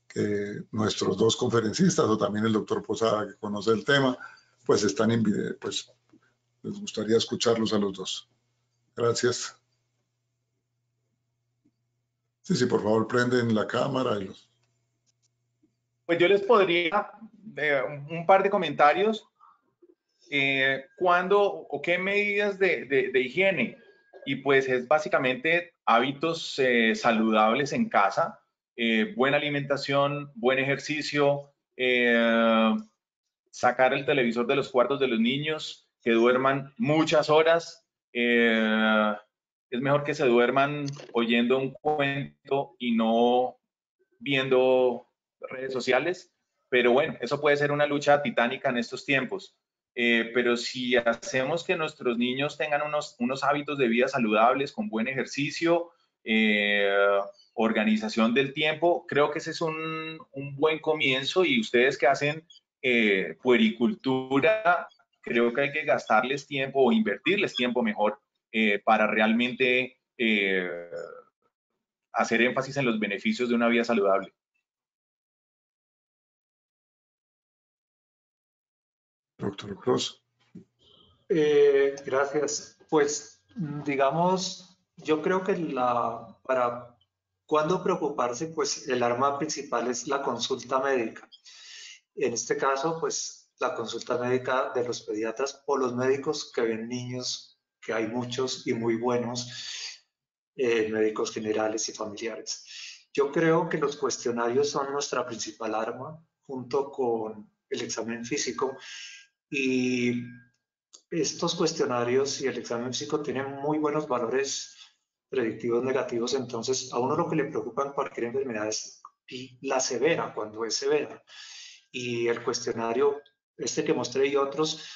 que nuestros dos conferencistas, o también el doctor Posada, que conoce el tema, pues están en video, pues les gustaría escucharlos a los dos. Gracias. Sí, por favor, prenden la cámara. Pues yo les podría un par de comentarios. ¿Cuándo o qué medidas de higiene? Y pues es básicamente hábitos saludables en casa, buena alimentación, buen ejercicio, sacar el televisor de los cuartos de los niños, que duerman muchas horas. Es mejor que se duerman oyendo un cuento y no viendo redes sociales, pero bueno, eso puede ser una lucha titánica en estos tiempos. Pero si hacemos que nuestros niños tengan unos hábitos de vida saludables, con buen ejercicio, organización del tiempo, creo que ese es un buen comienzo. Y ustedes que hacen puericultura, creo que hay que gastarles tiempo o invertirles tiempo mejor para realmente hacer énfasis en los beneficios de una vida saludable. Doctor Ucros. Gracias. Pues, digamos, yo creo que para cuándo preocuparse, pues el arma principal es la consulta médica. En este caso, pues la consulta médica de los pediatras o los médicos que ven niños, que hay muchos y muy buenos, médicos generales y familiares. Yo creo que los cuestionarios son nuestra principal arma, junto con el examen físico. Y estos cuestionarios y el examen físico tienen muy buenos valores predictivos negativos. Entonces, a uno lo que le preocupa en cualquier enfermedad es la severa, cuando es severa. Y el cuestionario, este que mostré y otros,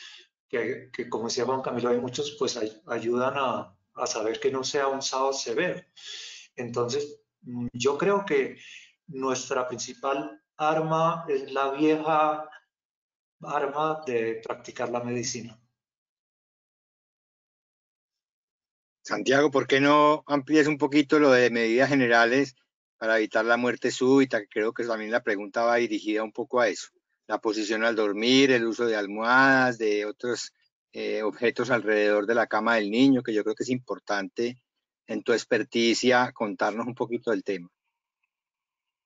que como decía Juan Camilo, hay muchos, pues ayudan a saber que no sea un sábado severo. Entonces, yo creo que nuestra principal arma es la vieja arma de practicar la medicina. Santiago, ¿por qué no amplíes un poquito lo de medidas generales para evitar la muerte súbita? Que creo que también la pregunta va dirigida un poco a eso. La posición al dormir, el uso de almohadas, de otros objetos alrededor de la cama del niño, que yo creo que es importante en tu experticia contarnos un poquito del tema.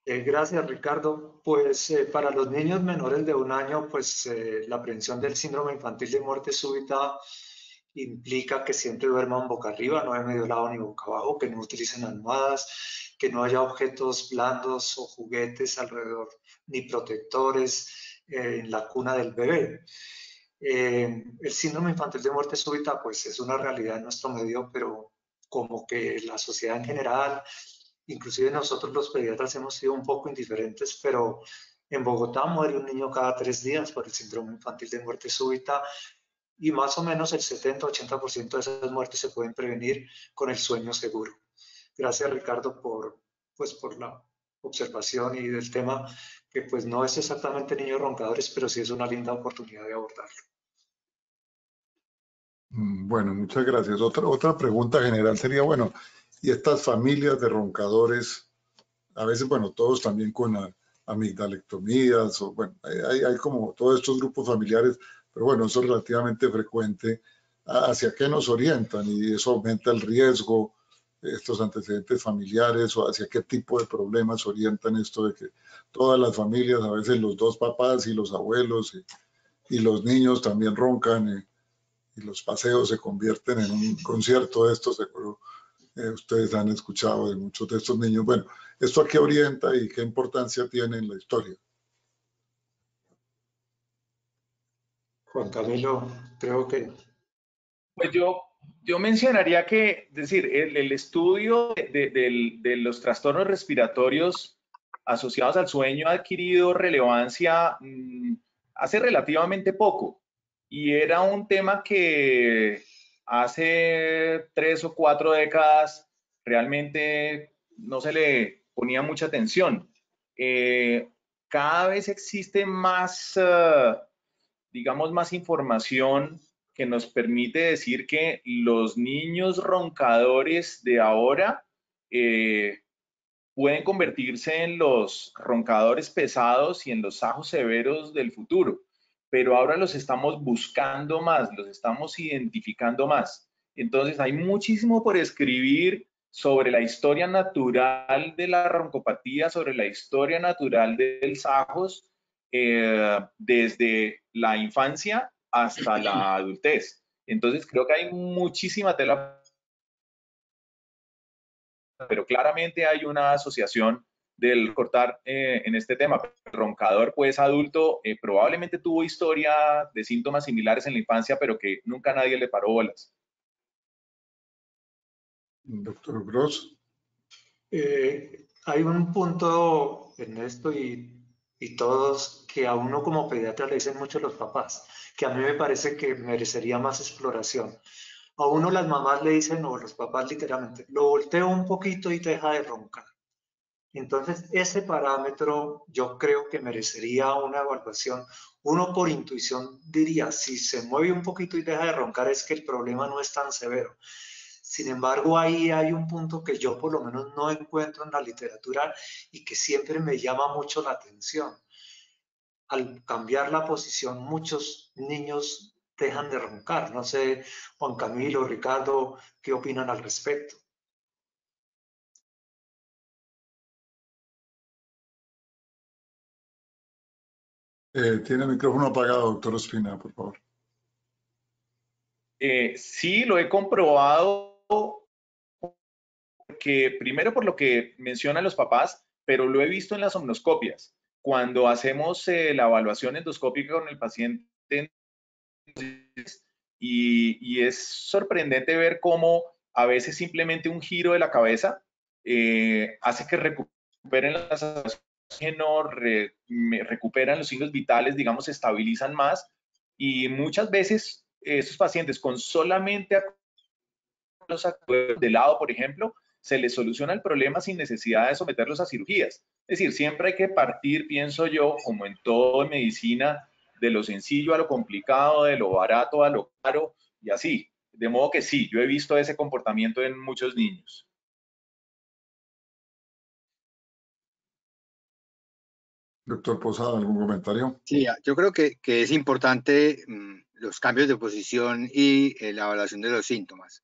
Gracias, Ricardo. Pues para los niños menores de 1 año, pues la prevención del síndrome infantil de muerte súbita implica que siempre duerman boca arriba, no de medio lado ni boca abajo, que no utilicen almohadas, que no haya objetos blandos o juguetes alrededor, ni protectores en la cuna del bebé. El síndrome infantil de muerte súbita, pues es una realidad en nuestro medio, pero como que la sociedad en general, inclusive nosotros los pediatras hemos sido un poco indiferentes, pero en Bogotá muere un niño cada 3 días por el síndrome infantil de muerte súbita y más o menos el 70-80% de esas muertes se pueden prevenir con el sueño seguro. Gracias, Ricardo, por la observación y del tema, que pues no es exactamente niños roncadores, pero sí es una linda oportunidad de abordarlo. Bueno, muchas gracias. Otra pregunta general sería, bueno, y estas familias de roncadores, a veces, bueno, todos también con amigdalectomías, o bueno, hay como todos estos grupos familiares, pero bueno, eso es relativamente frecuente. ¿Hacia qué nos orientan? Y eso aumenta el riesgo, estos antecedentes familiares, o hacia qué tipo de problemas orientan esto de que todas las familias, a veces los dos papás y los abuelos y los niños también roncan, y los paseos se convierten en un concierto de estos, seguro ustedes han escuchado de muchos de estos niños. Bueno, ¿esto a qué orienta y qué importancia tiene en la historia? Juan Camilo, creo que... Pues yo mencionaría que, es decir, el estudio de los trastornos respiratorios asociados al sueño ha adquirido relevancia hace relativamente poco. Y era un tema que hace 3 o 4 décadas realmente no se le ponía mucha atención. Cada vez existe más, digamos, más información que nos permite decir que los niños roncadores de ahora pueden convertirse en los roncadores pesados y en los sajos severos del futuro, pero ahora los estamos buscando más, los estamos identificando más. Entonces hay muchísimo por escribir sobre la historia natural de la roncopatía, sobre la historia natural del sajos, desde la infancia hasta la adultez. Entonces creo que hay muchísima tela, pero claramente hay una asociación del cortar en este tema. El roncador, pues adulto, probablemente tuvo historia de síntomas similares en la infancia, pero que nunca nadie le paró bolas. Doctor Gross. Hay un punto en esto y todos que a uno como pediatra le dicen mucho los papás, que a mí me parece que merecería más exploración. A uno las mamás le dicen, o los papás literalmente, lo volteo un poquito y deja de roncar. Entonces, ese parámetro yo creo que merecería una evaluación. Uno por intuición diría, si se mueve un poquito y deja de roncar es que el problema no es tan severo. Sin embargo, ahí hay un punto que yo por lo menos no encuentro en la literatura y que siempre me llama mucho la atención. Al cambiar la posición, muchos niños dejan de roncar. No sé, Juan Camilo, Ricardo, ¿qué opinan al respecto? Tiene el micrófono apagado, doctor Ospina, por favor. Sí, lo he comprobado, que primero por lo que mencionan los papás, pero lo he visto en las somnoscopias. Cuando hacemos la evaluación endoscópica con el paciente, y es sorprendente ver cómo a veces simplemente un giro de la cabeza hace que recuperen las oxígeno, recuperan los signos vitales, digamos, se estabilizan más, y muchas veces estos pacientes con solamente los acuerdos de lado, por ejemplo, se les soluciona el problema sin necesidad de someterlos a cirugías. Es decir, siempre hay que partir, pienso yo, como en todo en medicina, de lo sencillo a lo complicado, de lo barato a lo caro y así. De modo que sí, yo he visto ese comportamiento en muchos niños. Doctor Posada, ¿algún comentario? Sí, yo creo que es importante los cambios de posición y la evaluación de los síntomas.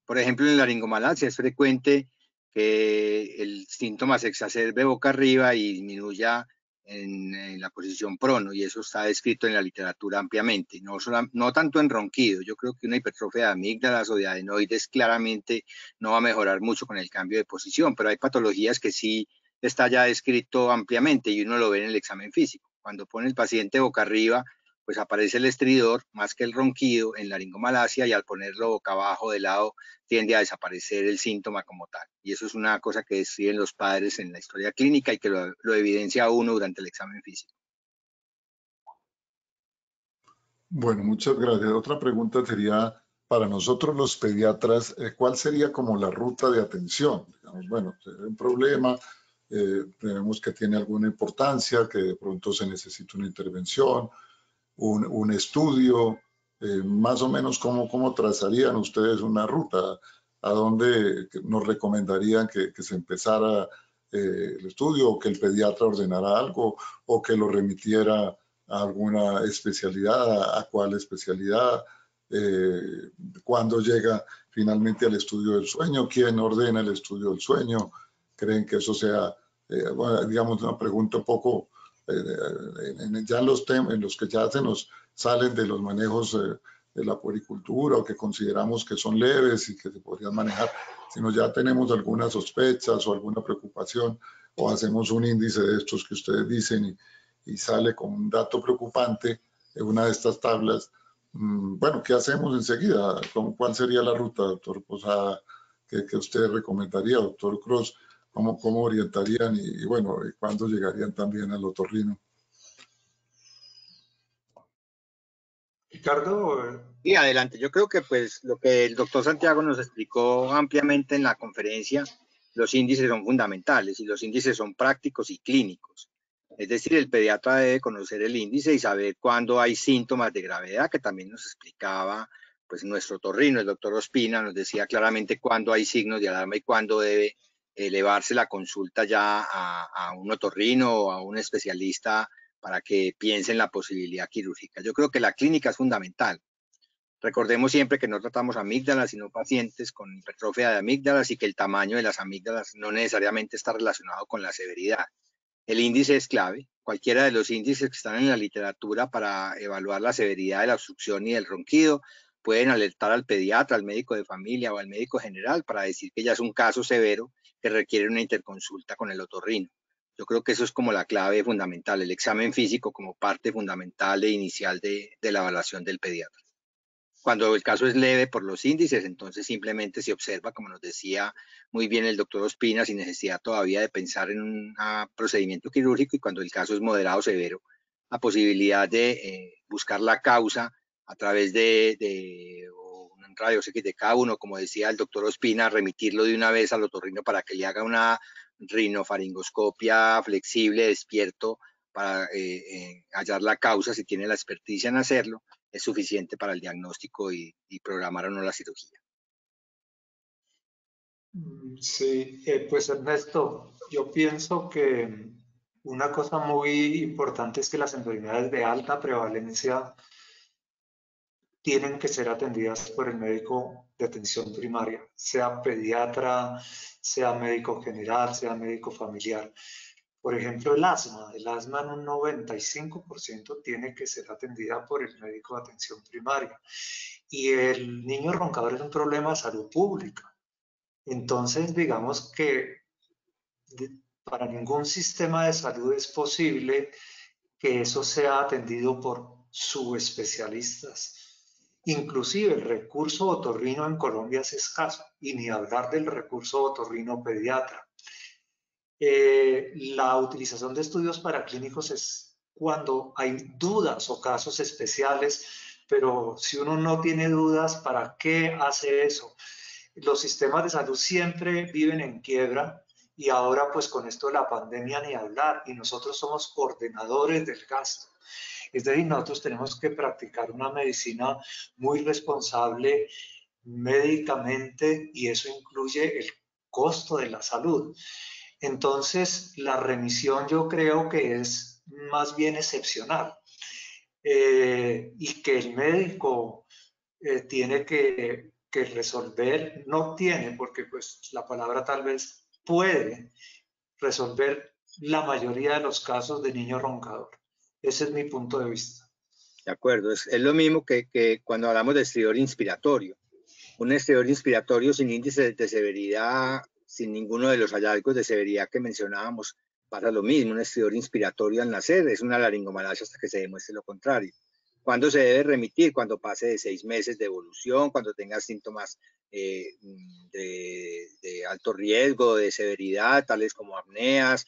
Por ejemplo, en la laringomalacia es frecuente que el síntoma se exacerbe boca arriba y disminuya en la posición prono, y eso está descrito en la literatura ampliamente, no tanto en ronquido. Yo creo que una hipertrofia de amígdalas o de adenoides claramente no va a mejorar mucho con el cambio de posición, pero hay patologías que sí está ya descrito ampliamente y uno lo ve en el examen físico. Cuando pone el paciente boca arriba, pues aparece el estridor más que el ronquido en laringomalacia, y al ponerlo boca abajo de lado tiende a desaparecer el síntoma como tal. Y eso es una cosa que describen los padres en la historia clínica y que lo evidencia uno durante el examen físico. Bueno, muchas gracias. Otra pregunta sería, para nosotros los pediatras, ¿cuál sería como la ruta de atención? Digamos, bueno, un problema, vemos que tiene alguna importancia, que de pronto se necesita una intervención, un estudio, más o menos cómo trazarían ustedes una ruta, a dónde nos recomendarían que se empezara el estudio, o que el pediatra ordenara algo, o que lo remitiera a alguna especialidad, a cuál especialidad, cuándo llega finalmente al estudio del sueño, quién ordena el estudio del sueño. ¿Creen que eso sea, bueno, digamos, una pregunta un poco ya en los que ya se nos salen de los manejos de la puericultura, o que consideramos que son leves y que se podrían manejar, sino ya tenemos algunas sospechas o alguna preocupación, o hacemos un índice de estos que ustedes dicen y sale con un dato preocupante en una de estas tablas? Bueno, ¿qué hacemos enseguida? ¿Cuál sería la ruta, doctor Posada, que usted recomendaría, doctor Cross? ¿Cómo orientarían y bueno, cuándo llegarían también al otorrino? Ricardo, Y adelante, yo creo que pues lo que el doctor Santiago nos explicó ampliamente en la conferencia, los índices son fundamentales y los índices son prácticos y clínicos. Es decir, el pediatra debe conocer el índice y saber cuándo hay síntomas de gravedad, que también nos explicaba pues nuestro otorrino, el doctor Ospina, nos decía claramente cuándo hay signos de alarma y cuándo debe elevarse la consulta ya a un otorrino o a un especialista para que piense en la posibilidad quirúrgica. Yo creo que la clínica es fundamental. Recordemos siempre que no tratamos amígdalas, sino pacientes con hipertrofia de amígdalas, y que el tamaño de las amígdalas no necesariamente está relacionado con la severidad. El índice es clave. Cualquiera de los índices que están en la literatura para evaluar la severidad de la obstrucción y del ronquido pueden alertar al pediatra, al médico de familia o al médico general para decir que ya es un caso severo que requiere una interconsulta con el otorrino. Yo creo que eso es como la clave fundamental, el examen físico como parte fundamental e inicial de la evaluación del pediatra. Cuando el caso es leve por los índices, entonces simplemente se observa, como nos decía muy bien el doctor Ospina, sin necesidad todavía de pensar en un procedimiento quirúrgico, y cuando el caso es moderado o severo, la posibilidad de buscar la causa a través de un rayos X de K1, como decía el doctor Ospina, remitirlo de una vez al otorrino para que le haga una rinofaringoscopia flexible, despierto, para hallar la causa, si tiene la experticia en hacerlo, es suficiente para el diagnóstico y programar o no la cirugía. sí, pues Ernesto, yo pienso que una cosa muy importante es que las enfermedades de alta prevalencia tienen que ser atendidas por el médico de atención primaria, sea pediatra, sea médico general, sea médico familiar. Por ejemplo, el asma en un 95% tiene que ser atendida por el médico de atención primaria. Y el niño roncador es un problema de salud pública. Entonces, digamos que para ningún sistema de salud es posible que eso sea atendido por subespecialistas. Inclusive el recurso otorrino en Colombia es escaso, y ni hablar del recurso otorrino pediatra. La utilización de estudios paraclínicos es cuando hay dudas o casos especiales, pero si uno no tiene dudas, ¿para qué hace eso? Los sistemas de salud siempre viven en quiebra y ahora pues con esto de la pandemia ni hablar, y nosotros somos ordenadores del gasto. Es decir, nosotros tenemos que practicar una medicina muy responsable médicamente y eso incluye el costo de la salud. Entonces, la remisión yo creo que es más bien excepcional y que el médico tiene que resolver, no tiene, porque pues la palabra tal vez puede resolver la mayoría de los casos de niño roncador. Ese es mi punto de vista. De acuerdo, es lo mismo que cuando hablamos de estridor inspiratorio. Un estridor inspiratorio sin índice de severidad, sin ninguno de los hallazgos de severidad que mencionábamos, pasa lo mismo. Un estridor inspiratorio al nacer es una laringomalacia hasta que se demuestre lo contrario. ¿Cuándo se debe remitir? Cuando pase de 6 meses de evolución, cuando tenga síntomas de alto riesgo, de severidad, tales como apneas,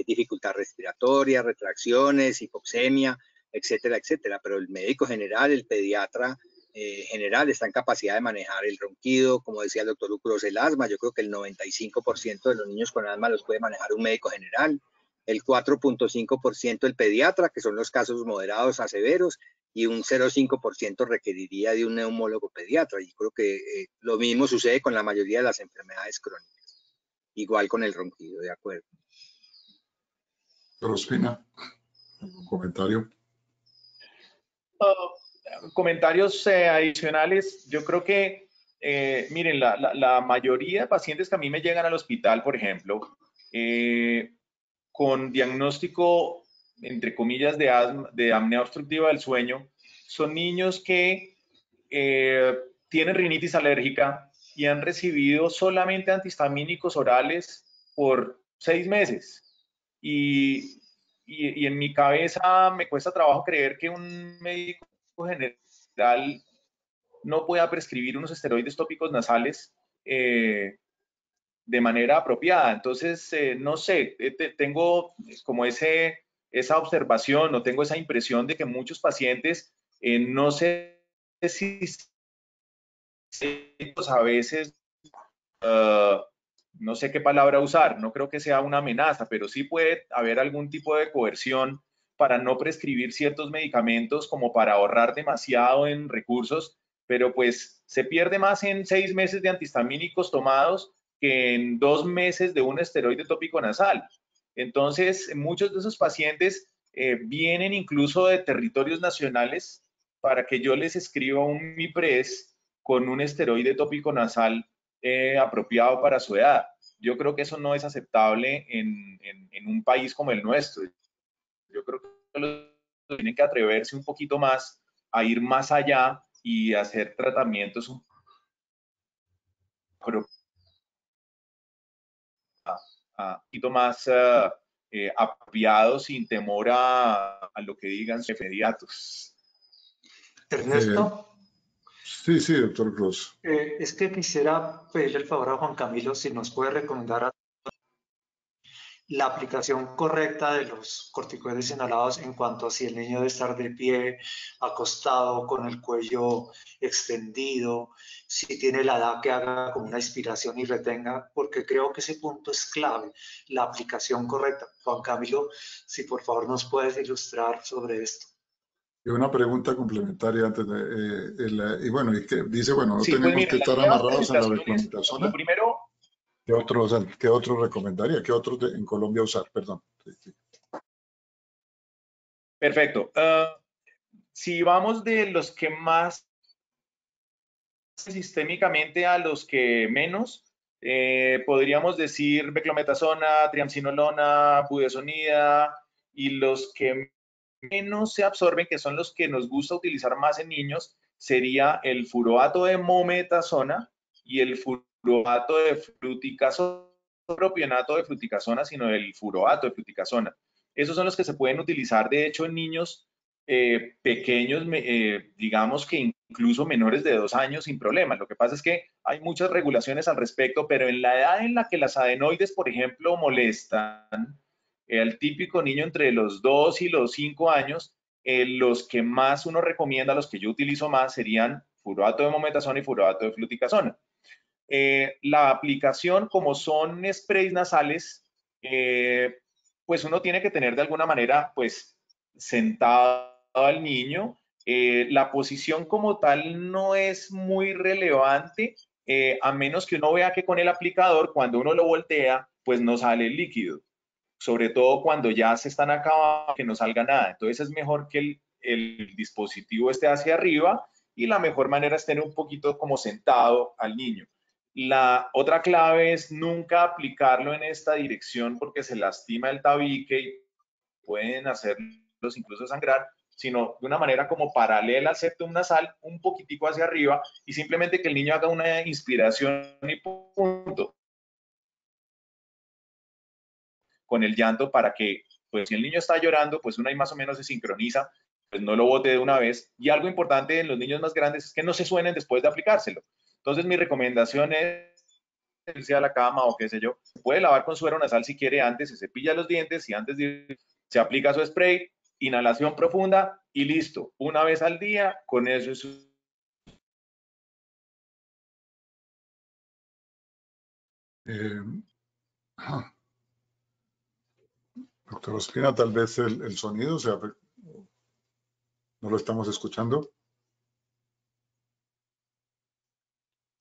dificultad respiratoria, retracciones, hipoxemia, etcétera, etcétera. Pero el médico general, el pediatra general, está en capacidad de manejar el ronquido, como decía el doctor Ucros, el asma. Yo creo que el 95% de los niños con asma los puede manejar un médico general, el 4.5% el pediatra, que son los casos moderados a severos, y un 0.5% requeriría de un neumólogo pediatra. Y creo que lo mismo sucede con la mayoría de las enfermedades crónicas. Igual con el ronquido, de acuerdo. Doctor Ospina, ¿algún comentario? Comentarios adicionales. Yo creo que, miren, la mayoría de pacientes que a mí me llegan al hospital, por ejemplo, con diagnóstico, entre comillas, de apnea obstructiva del sueño, son niños que tienen rinitis alérgica y han recibido solamente antihistamínicos orales por 6 meses. Y en mi cabeza me cuesta trabajo creer que un médico general no pueda prescribir unos esteroides tópicos nasales de manera apropiada. Entonces, no sé, tengo como esa observación, o tengo esa impresión de que muchos pacientes, no sé si a veces, no sé qué palabra usar, no creo que sea una amenaza, pero sí puede haber algún tipo de coerción para no prescribir ciertos medicamentos, como para ahorrar demasiado en recursos, pero pues se pierde más en 6 meses de antihistamínicos tomados que en 2 meses de un esteroide tópico nasal. Entonces, muchos de esos pacientes vienen incluso de territorios nacionales para que yo les escriba un MIPRES con un esteroide tópico nasal apropiado para su edad. Yo creo que eso no es aceptable en un país como el nuestro. Yo creo que los tienen que atreverse un poquito más a ir más allá y hacer tratamientos un poquito más apropiados, sin temor a lo que digan sus inmediatos. Ernesto. Sí, doctor Cruz. Es que quisiera pedirle el favor a Juan Camilo si nos puede recomendar la aplicación correcta de los corticoides inhalados en cuanto a si el niño debe estar de pie, acostado, con el cuello extendido, si tiene la edad que haga como una inspiración y retenga, porque creo que ese punto es clave, la aplicación correcta. Juan Camilo, si por favor nos puedes ilustrar sobre esto. Y una pregunta complementaria antes de... y bueno, y que dice, bueno, no Sí, tenemos pues mira, que estar amarrados a la reglamentación. Lo primero... ¿Qué otro recomendaría? ¿Qué otro en Colombia usar? Perdón. Sí. Perfecto. Si vamos de los que más sistémicamente a los que menos, podríamos decir beclometasona, triamcinolona, budesonida, y los que menos se absorben, que son los que nos gusta utilizar más en niños, sería el furoato de mometasona y el furoato de fluticasona, no propionato de fluticasona, sino el furoato de fluticasona. Esos son los que se pueden utilizar, de hecho, en niños pequeños, digamos que incluso menores de 2 años sin problema. Lo que pasa es que hay muchas regulaciones al respecto, pero en la edad en la que las adenoides, por ejemplo, molestan, el típico niño entre los 2 y los 5 años, los que más uno recomienda, los que yo utilizo más, serían furato de mometasona y furato de fluticasona. La aplicación, como son sprays nasales, pues uno tiene que tener de alguna manera, pues, sentado al niño. La posición como tal no es muy relevante, a menos que uno vea que con el aplicador, cuando uno lo voltea, pues no sale el líquido. Sobre todo cuando ya se están acabando, que no salga nada. Entonces es mejor que el dispositivo esté hacia arriba y la mejor manera es tener un poquito como sentado al niño. La otra clave es nunca aplicarlo en esta dirección porque se lastima el tabique y pueden hacerlos incluso sangrar, sino de una manera como paralela al septum nasal, un poquitico hacia arriba y simplemente que el niño haga una inspiración y punto con el llanto para que, pues si el niño está llorando, pues uno ahí más o menos se sincroniza, pues no lo bote de una vez. Y algo importante en los niños más grandes es que no se suenen después de aplicárselo. Entonces mi recomendación es irse a la cama o qué sé yo, se puede lavar con suero nasal si quiere antes, se cepilla los dientes y antes de se aplica su spray, inhalación profunda y listo. Una vez al día, con eso es Doctor Ospina, tal vez el sonido, no lo estamos escuchando.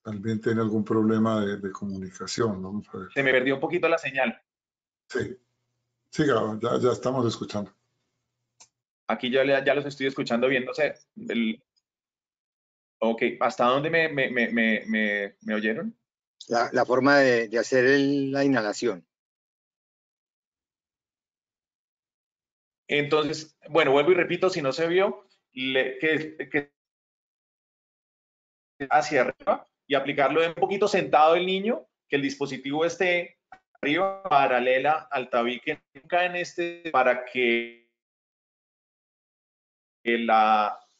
También tiene algún problema de comunicación. Vamos a ver. Se me perdió un poquito la señal. Sí, siga, ya estamos escuchando. Aquí ya los estoy escuchando bien, no sé. Ok, ¿hasta dónde me oyeron? La forma de hacer la inhalación. Entonces, bueno, vuelvo y repito, si no se vio, que hacia arriba y aplicarlo un poquito sentado el niño, que el dispositivo esté arriba, paralela al tabique, nunca en para que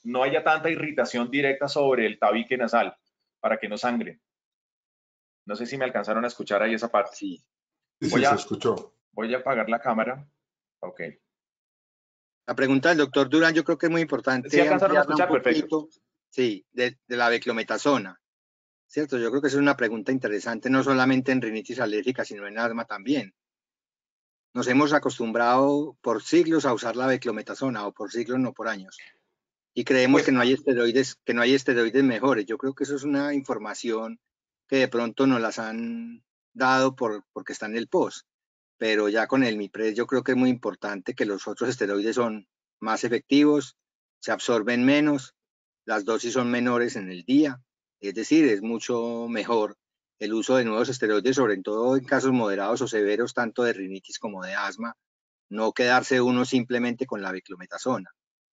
no haya tanta irritación directa sobre el tabique nasal, para que no sangre. No sé si me alcanzaron a escuchar ahí esa parte. Sí. Sí, se escuchó. Voy a apagar la cámara. Ok. La pregunta del doctor Durán yo creo que es muy importante. ¿Sí alcanzaron a escuchar? Un poquito, perfecto. Sí, de la beclometasona. ¿Cierto? Yo creo que esa es una pregunta interesante, no solamente en rinitis alérgica, sino en asma también. Nos hemos acostumbrado por siglos a usar la beclometasona, o por siglos, no por años. Y creemos Pues, que no hay esteroides mejores. Yo creo que eso es una información que de pronto nos las han dado porque está en el post. Pero ya con el MIPRES yo creo que es muy importante que los otros esteroides son más efectivos, se absorben menos, las dosis son menores en el día. Es decir, es mucho mejor el uso de nuevos esteroides, sobre todo en casos moderados o severos, tanto de rinitis como de asma. No quedarse uno simplemente con la beclometasona,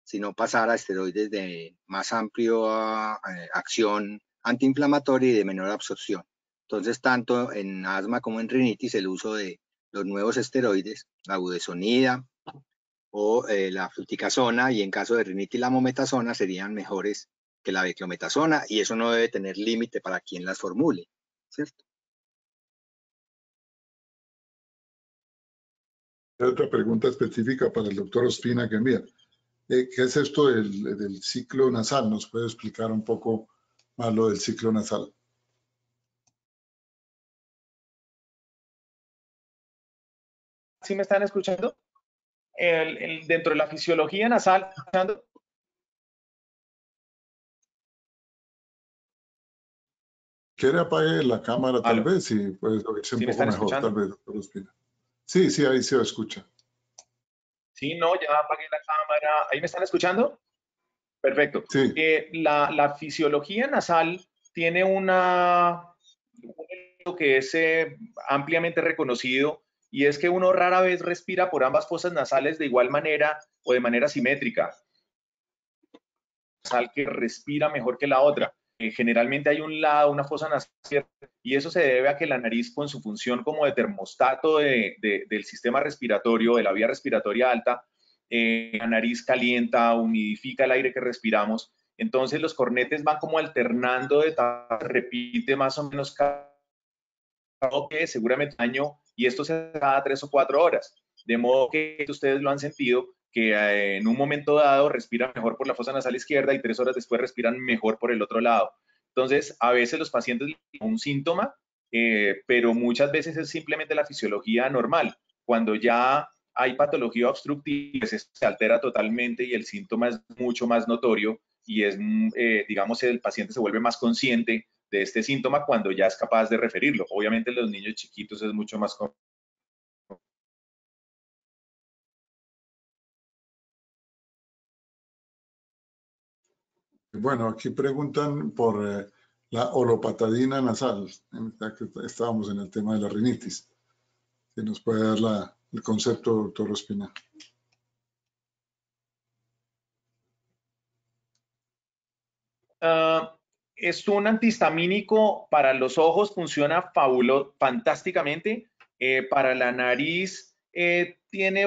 sino pasar a esteroides de más amplia acción antiinflamatoria y de menor absorción. Entonces, tanto en asma como en rinitis, el uso de los nuevos esteroides, la budesonida o la fluticasona, y en caso de rinitis la mometasona, serían mejores que la beclometasona, y eso no debe tener límite para quien las formule, ¿cierto? Otra pregunta específica para el doctor Ospina que envía. ¿Qué es esto del ciclo nasal? ¿Nos puede explicar un poco más lo del ciclo nasal? ¿Sí me están escuchando? Dentro de la fisiología nasal, ¿Quiere apague la cámara tal vez? Y puede oírse un poco mejor, tal vez, doctor Ospina. Sí, ahí se escucha. Sí, no, ya apagué la cámara. ¿Ahí me están escuchando? Perfecto. Sí. La fisiología nasal tiene un que es ampliamente reconocido, y es que uno rara vez respira por ambas fosas nasales de igual manera o de manera simétrica. Nasal que respira mejor que la otra. Generalmente hay un lado, una fosa nasal, y eso se debe a que la nariz, con su función como de termostato del sistema respiratorio, de la vía respiratoria alta, la nariz calienta, humidifica el aire que respiramos. Entonces los cornetes van como alternando repite más o menos cada seguramente un año, y esto se da cada 3 o 4 horas. De modo que ustedes lo han sentido, que en un momento dado respiran mejor por la fosa nasal izquierda y 3 horas después respiran mejor por el otro lado. Entonces, a veces los pacientes tienen un síntoma, pero muchas veces es simplemente la fisiología normal. Cuando ya hay patología obstructiva, pues se altera totalmente y el síntoma es mucho más notorio y es, digamos, el paciente se vuelve más consciente de este síntoma cuando ya es capaz de referirlo. Obviamente en los niños chiquitos es mucho más complejo. Bueno, aquí preguntan por la olopatadina nasal, ya que estábamos en el tema de la rinitis. Si nos puede dar el concepto, doctor Ospina. Es un antihistamínico para los ojos, funciona fantásticamente. Para la nariz tiene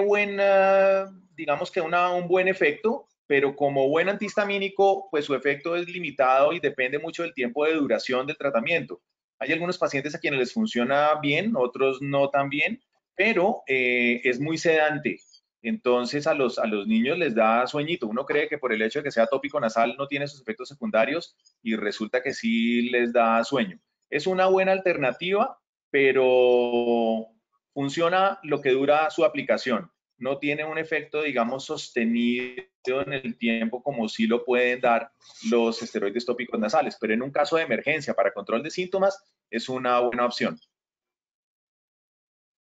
digamos que un buen efecto, pero como buen antihistamínico, pues su efecto es limitado y depende mucho del tiempo de duración del tratamiento. Hay algunos pacientes a quienes les funciona bien, otros no tan bien, pero es muy sedante. Entonces a los niños les da sueñito. Uno cree que por el hecho de que sea tópico nasal no tiene sus efectos secundarios y resulta que sí les da sueño. Es una buena alternativa, pero funciona lo que dura su aplicación. No tiene un efecto, digamos, sostenido en el tiempo como sí lo pueden dar los esteroides tópicos nasales, pero en un caso de emergencia para control de síntomas es una buena opción.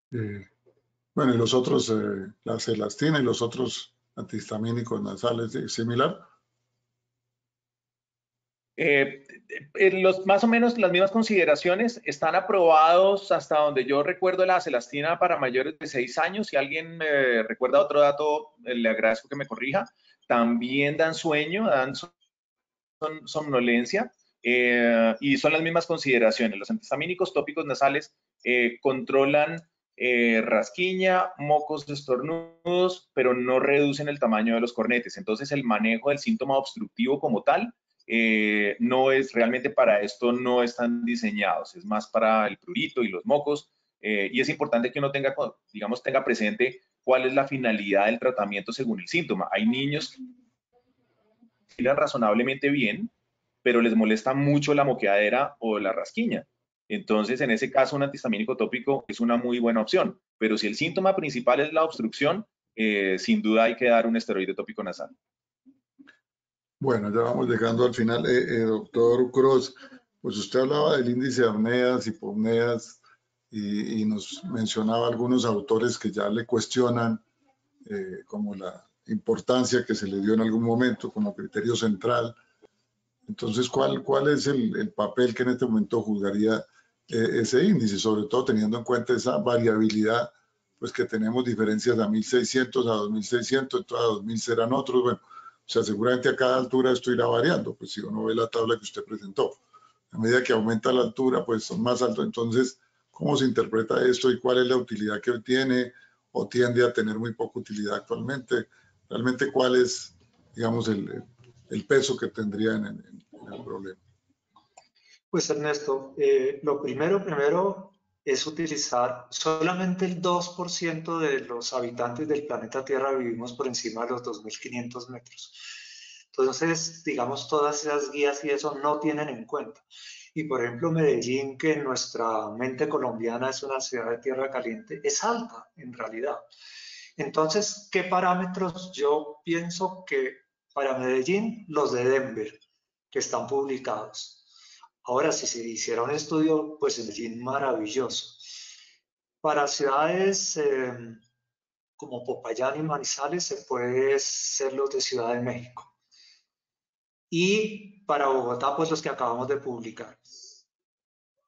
Bueno, y los otros, la celastina y los otros antihistamínicos nasales, ¿similar? Más o menos las mismas consideraciones están aprobados hasta donde yo recuerdo la celastina para mayores de 6 años. Si alguien recuerda otro dato, le agradezco que me corrija. También dan sueño, dan somnolencia y son las mismas consideraciones. Los antihistamínicos tópicos nasales controlan rasquiña, mocos, estornudos, pero no reducen el tamaño de los cornetes. Entonces el manejo del síntoma obstructivo como tal no es realmente para esto, no están diseñados, es más para el prurito y los mocos, y es importante que uno tenga, digamos, tenga presente cuál es la finalidad del tratamiento según el síntoma. Hay niños que respiran razonablemente bien, pero les molesta mucho la moqueadera o la rasquiña. Entonces, en ese caso, un antihistamínico tópico es una muy buena opción, pero si el síntoma principal es la obstrucción, sin duda hay que dar un esteroide tópico nasal. Bueno, ya vamos llegando al final. Doctor Cross, pues usted hablaba del índice de apneas, hipopneas y nos mencionaba algunos autores que ya le cuestionan como la importancia que se le dio en algún momento como criterio central. Entonces, ¿cuál es el papel que en este momento jugaría ese índice? Sobre todo teniendo en cuenta esa variabilidad, pues que tenemos diferencias a 1600, a 2600, entonces a 2000 serán otros. Bueno, o sea, seguramente a cada altura esto irá variando, pues si uno ve la tabla que usted presentó. A medida que aumenta la altura, pues son más altos. Entonces, ¿cómo se interpreta esto y cuál es la utilidad que tiene o tiende a tener muy poca utilidad actualmente? Realmente, ¿cuál es, digamos, el peso que tendría en el problema? Pues Ernesto, lo primero es utilizar solamente el 2% de los habitantes del planeta Tierra vivimos por encima de los 2.500 metros. Entonces, digamos, todas esas guías y eso no tienen en cuenta. Y por ejemplo, Medellín, que en nuestra mente colombiana es una ciudad de tierra caliente, es alta en realidad. Entonces, ¿qué parámetros? Yo pienso que para Medellín, los de Denver, que están publicados. Ahora, si se hiciera un estudio, pues Medellín maravilloso. Para ciudades como Popayán y Manizales se puede ser los de Ciudad de México. Y para Bogotá, pues los que acabamos de publicar.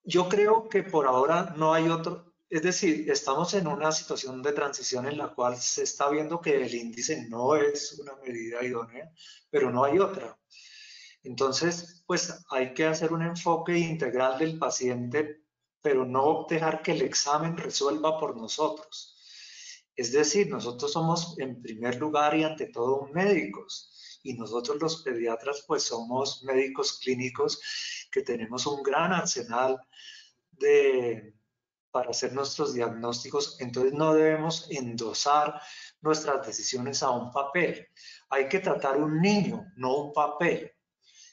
Yo creo que por ahora no hay otro, es decir, estamos en una situación de transición en la cual se está viendo que el índice no es una medida idónea, pero no hay otra. Entonces, pues hay que hacer un enfoque integral del paciente, pero no dejar que el examen resuelva por nosotros. Es decir, nosotros somos en primer lugar y ante todo médicos. Y nosotros los pediatras pues somos médicos clínicos que tenemos un gran arsenal de para hacer nuestros diagnósticos, entonces no debemos endosar nuestras decisiones a un papel. Hay que tratar un niño, no un papel.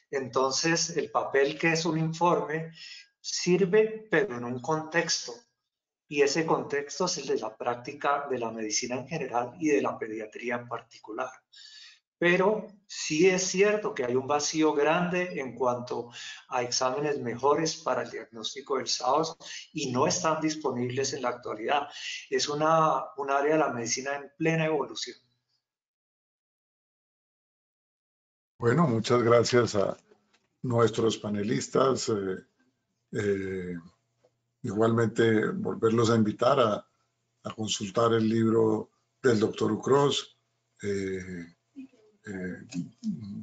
Entonces, el papel, que es un informe, sirve, pero en un contexto. Y ese contexto es el de la práctica de la medicina en general y de la pediatría en particular. Pero sí es cierto que hay un vacío grande en cuanto a exámenes mejores para el diagnóstico del SAOS y no están disponibles en la actualidad. Es un área de la medicina en plena evolución. Bueno, muchas gracias a nuestros panelistas. Igualmente, volverlos a invitar a consultar el libro del doctor Ucros.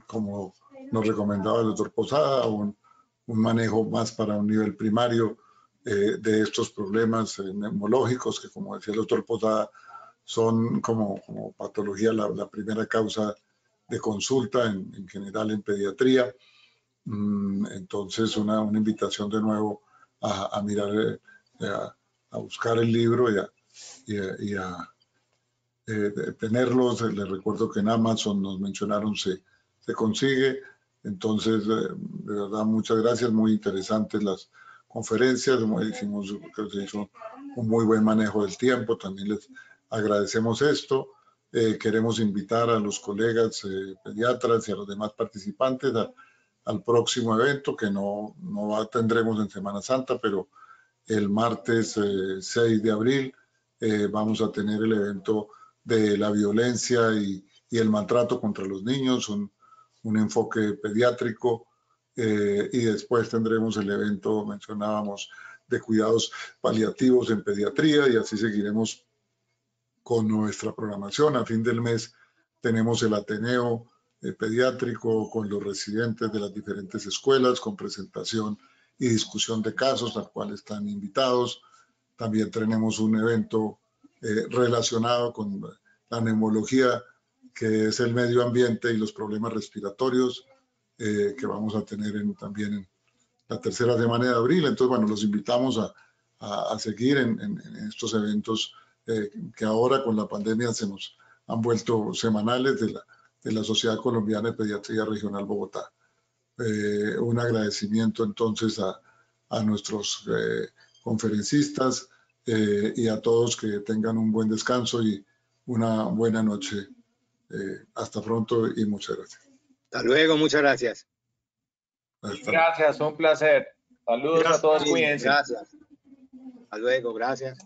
Como nos recomendaba el doctor Posada, un manejo más para un nivel primario de estos problemas neumológicos que, como decía el doctor Posada, son como patología la primera causa de consulta en general en pediatría. Entonces, una invitación de nuevo a mirar, a buscar el libro y a tenerlos. Les recuerdo que en Amazon nos mencionaron se consigue. Entonces, de verdad, muchas gracias. Muy interesantes las conferencias. Como decimos, creo que se hizo un muy buen manejo del tiempo. También les agradecemos esto. Queremos invitar a los colegas pediatras y a los demás participantes al próximo evento, que no tendremos en Semana Santa, pero el martes 6 de abril vamos a tener el evento de la violencia y el maltrato contra los niños, un enfoque pediátrico, y después tendremos el evento, mencionábamos, de cuidados paliativos en pediatría, y así seguiremos con nuestra programación. A fin del mes tenemos el Ateneo pediátrico con los residentes de las diferentes escuelas, con presentación y discusión de casos al cual están invitados. También tenemos un evento relacionado con la neumología, que es el medio ambiente y los problemas respiratorios, que vamos a tener también en la tercera semana de abril. Entonces, bueno, los invitamos a seguir en estos eventos que ahora con la pandemia se nos han vuelto semanales de la Sociedad Colombiana de Pediatría Regional Bogotá. Un agradecimiento entonces a nuestros conferencistas y a todos, que tengan un buen descanso y una buena noche. Hasta pronto y muchas gracias. Hasta luego, muchas gracias. Gracias, un placer. Saludos a todos, cuídense. Gracias. Hasta luego, gracias.